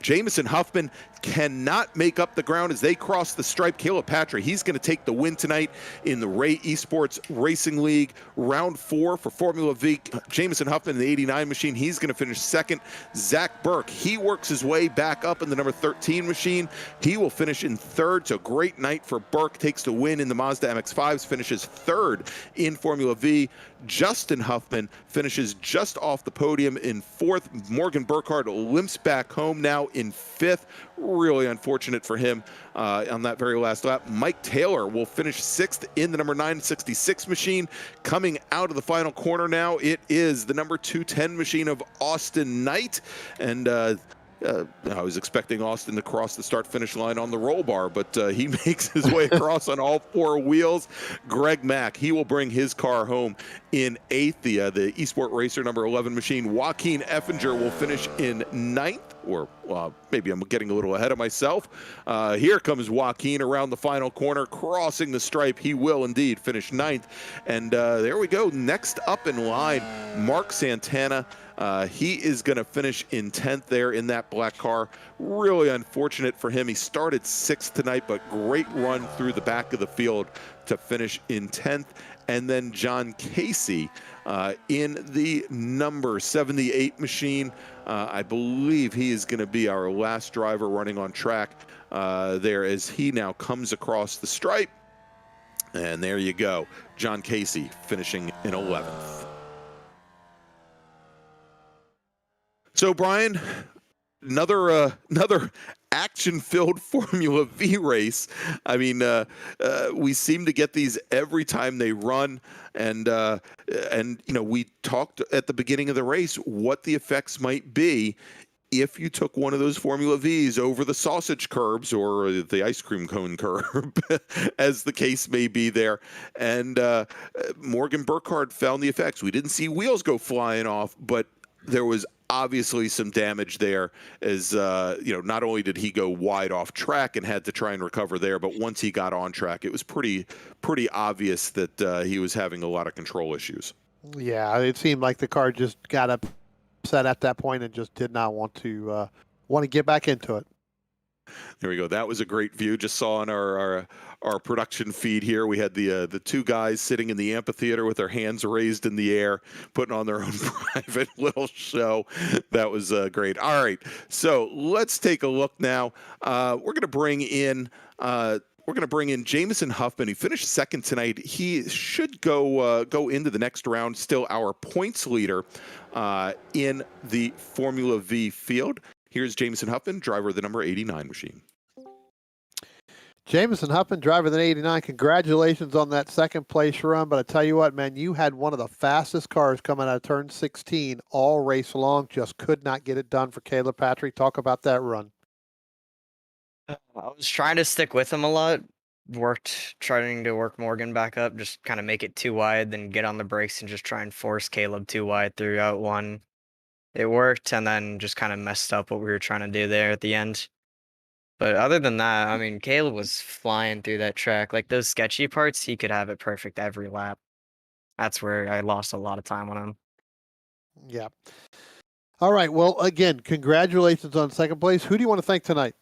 S5: Jameson Huffman cannot make up the ground as they cross the stripe. Caleb Patrick, he's going to take the win tonight in the Ray Esports Racing League Round 4 for Formula V. Jameson Huffman in the 89 machine, he's going to finish second. Zach Burke, he works his way back up in the number 13 machine. He will finish in third. So great night for Burke. Takes the win in the Mazda MX-5s, finishes third in Formula V. Justin Huffman finishes just off the podium in fourth. Morgan Burkhard limps back home now in fifth. Really unfortunate for him on that very last lap. Mike Taylor will finish sixth in the number 966 machine. Coming out of the final corner now, it is the number 210 machine of Austin Knight. And I was expecting Austin to cross the start-finish line on the roll bar, but he makes his way across on all four wheels. Greg Mack, he will bring his car home in eighth. The eSport Racer number 11 machine. Joaquin Effinger will finish in ninth, or maybe I'm getting a little ahead of myself. Here comes Joaquin around the final corner, crossing the stripe. He will indeed finish ninth. And there we go. Next up in line, Mark Santana. He is going to finish in 10th there in that black car. Really unfortunate for him. He started 6th tonight, but great run through the back of the field to finish in 10th. And then John Casey in the number 78 machine. I believe he is going to be our last driver running on track there as he now comes across the stripe. And there you go. John Casey finishing in 11th. So, Brian, another action-filled Formula V race. I mean, we seem to get these every time they run, and we talked at the beginning of the race what the effects might be if you took one of those Formula Vs over the sausage curbs or the ice cream cone curb, as the case may be there. And Morgan Burkhard found the effects. We didn't see wheels go flying off, but there was obviously some damage there as, not only did he go wide off track and had to try and recover there, but once he got on track, it was pretty obvious that he was having a lot of control issues.
S6: Yeah, it seemed like the car just got upset at that point and just did not want to get back into it.
S5: There we go. That was a great view. Just saw on our production feed here. We had the two guys sitting in the amphitheater with their hands raised in the air, putting on their own private little show. That was great. All right, so let's take a look now. We're going to bring in. We're going to bring in Jameson Huffman. He finished second tonight. He should go into the next round. Still our points leader in the Formula V field. Here's Jameson Huffman, driver of the number 89 machine.
S6: Jameson Huffman, driver of the 89, congratulations on that second place run. But I tell you what, man, you had one of the fastest cars coming out of turn 16 all race long. Just could not get it done for Caleb Patrick. Talk about that run.
S7: I was trying to stick with him a lot. Trying to work Morgan back up, just kind of make it too wide, then get on the brakes and just try and force Caleb too wide throughout one. It worked, and then just kind of messed up what we were trying to do there at the end. But other than that, I mean, Caleb was flying through that track. Like, those sketchy parts, he could have it perfect every lap. That's where I lost a lot of time on him.
S6: Yeah. All right. Well, again, congratulations on second place. Who do you want to thank tonight?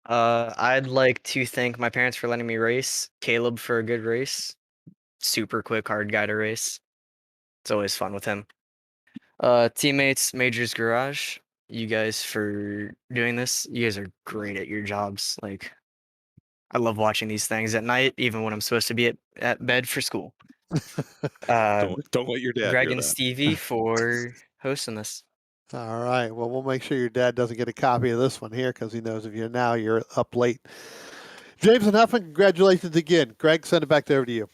S7: I'd like to thank my parents for letting me race, Caleb for a good race, super quick, hard guy to race. It's always fun with him. Teammates, Major's Garage, you guys for doing this. You guys are great at your jobs. Like, I love watching these things at night, even when I'm supposed to be at bed for school.
S5: Don't let your dad
S7: Greg
S5: hear
S7: and
S5: that.
S7: Stevie for hosting this.
S6: All right. Well, we'll make sure your dad doesn't get a copy of this one here because he knows if you're up late. Jameson Huffman, congratulations again. Greg, send it back over to you.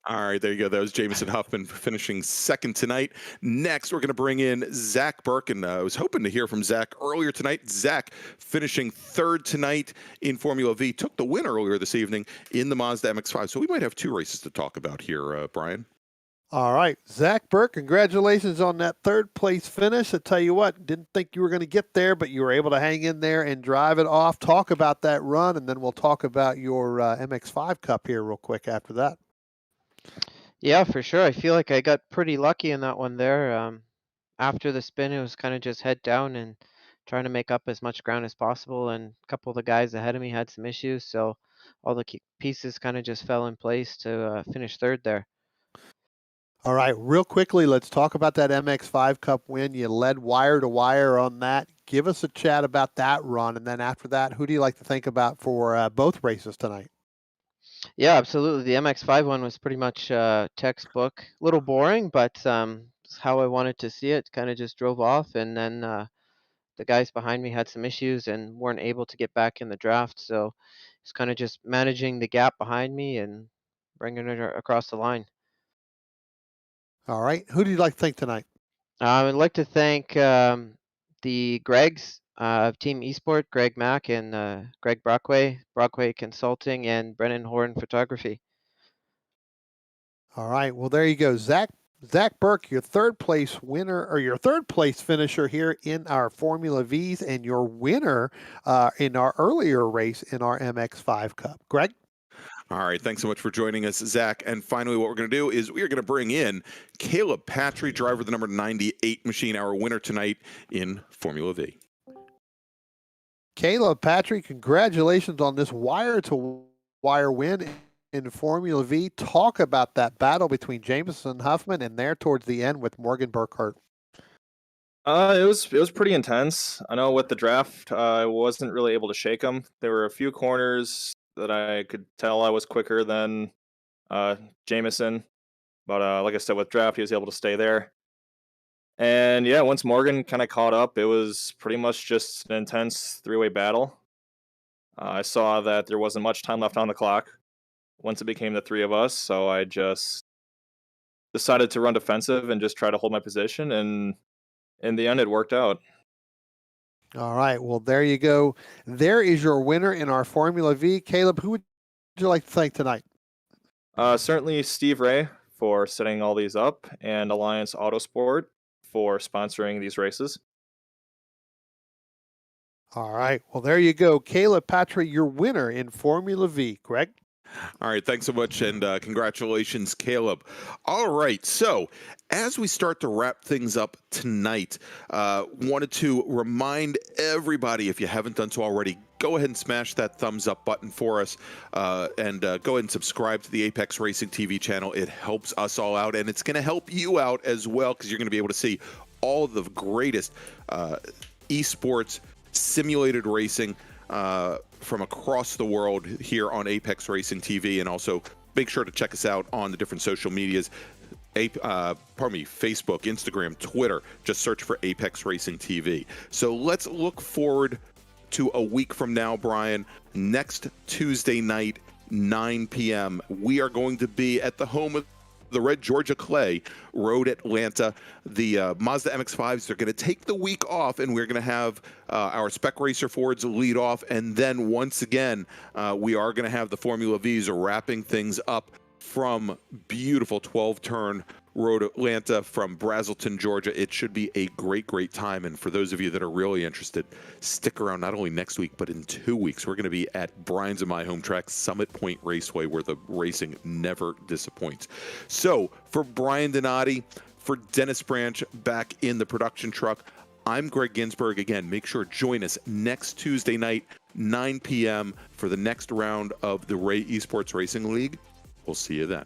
S5: All right, there you go. That was Jameson Huffman finishing second tonight. Next, we're going to bring in Zach Burkhard. I was hoping to hear from Zach earlier tonight. Zach finishing third tonight in Formula V. Took the win earlier this evening in the Mazda MX-5. So we might have 2 races to talk about here, Brian.
S6: All right, Zach Burke, congratulations on that third place finish. I tell you what, didn't think you were going to get there, but you were able to hang in there and drive it off. Talk about that run, and then we'll talk about your Mx5 Cup here real quick after that.
S9: Yeah, for sure. I feel like I got pretty lucky in that one there. After the spin, it was kind of just head down and trying to make up as much ground as possible. And a couple of the guys ahead of me had some issues, so all the pieces kind of just fell in place to finish third there.
S6: All right, real quickly, let's talk about that Mx5 Cup win. You led wire to wire on that. Give us a chat about that run, and then after that, who do you like to think about for both races tonight?
S9: Yeah, absolutely. The MX5 one was pretty much textbook. A little boring, but it's how I wanted to see it. Kind of just drove off, and then the guys behind me had some issues and weren't able to get back in the draft. So it's kind of just managing the gap behind me and bringing it across the line.
S6: All right, who do you like to think tonight?
S9: I'd like to thank the Gregs of Team eSport, Greg Mack and Greg Brockway Consulting, and Brennan Horn Photography.
S6: All right, well, there you go. Zach Burke, your third place winner, or your third place finisher here in our Formula Vs, and your winner in our earlier race in our MX5 Cup. Greg?
S5: All right, thanks so much for joining us, Zach. And finally, what we're going to do is we are going to bring in Caleb Patry, driver of the number 98 machine, our winner tonight in Formula V.
S6: Caleb Patry, congratulations on this wire-to-wire win in Formula V. Talk about that battle between Jameson Huffman and there towards the end with Morgan Burkhard.
S10: It was pretty intense. I know with the draft, I wasn't really able to shake him. There were a few corners that I could tell I was quicker than Jameson, but like I said, with draft, he was able to stay there. And yeah, once Morgan kind of caught up, it was pretty much just an intense 3-way battle. I saw that there wasn't much time left on the clock once it became the 3 of us, so I just decided to run defensive and just try to hold my position, and in the end, it worked out.
S6: All right, well, there you go. There is your winner in our Formula V. Caleb, who would you like to thank tonight?
S10: Certainly Steve Ray for setting all these up, and Alliance Autosport for sponsoring these races.
S6: All right, well, there you go. Caleb Patry, your winner in Formula V. Greg?
S5: All right, thanks so much, and congratulations, Caleb. All right, so as we start to wrap things up tonight, wanted to remind everybody, if you haven't done so already, go ahead and smash that thumbs up button for us, and go ahead and subscribe to the Apex Racing TV channel. It helps us all out, and it's going to help you out as well, because you're going to be able to see all the greatest esports simulated racing from across the world here on Apex Racing TV, and also make sure to check us out on the different social medias. Facebook, Instagram, Twitter. Just search for Apex Racing TV. So let's look forward to a week from now, Brian. Next Tuesday night, 9 p.m., we are going to be at the home of the Red Georgia Clay, Road Atlanta. The Mazda MX-5s are going to take the week off, and we're going to have our Spec Racer Fords lead off. And then once again, we are going to have the Formula Vs wrapping things up from beautiful 12-turn Road Atlanta from Brazelton, Georgia. It should be a great, great time. And for those of you that are really interested, stick around not only next week, but in 2 weeks. We're going to be at Brian's and my home track, Summit Point Raceway, where the racing never disappoints. So for Brian Donati, for Dennis Branch back in the production truck, I'm Greg Ginsburg. Again, make sure to join us next Tuesday night, 9 p.m. for the next round of the Ray Esports Racing League. We'll see you then.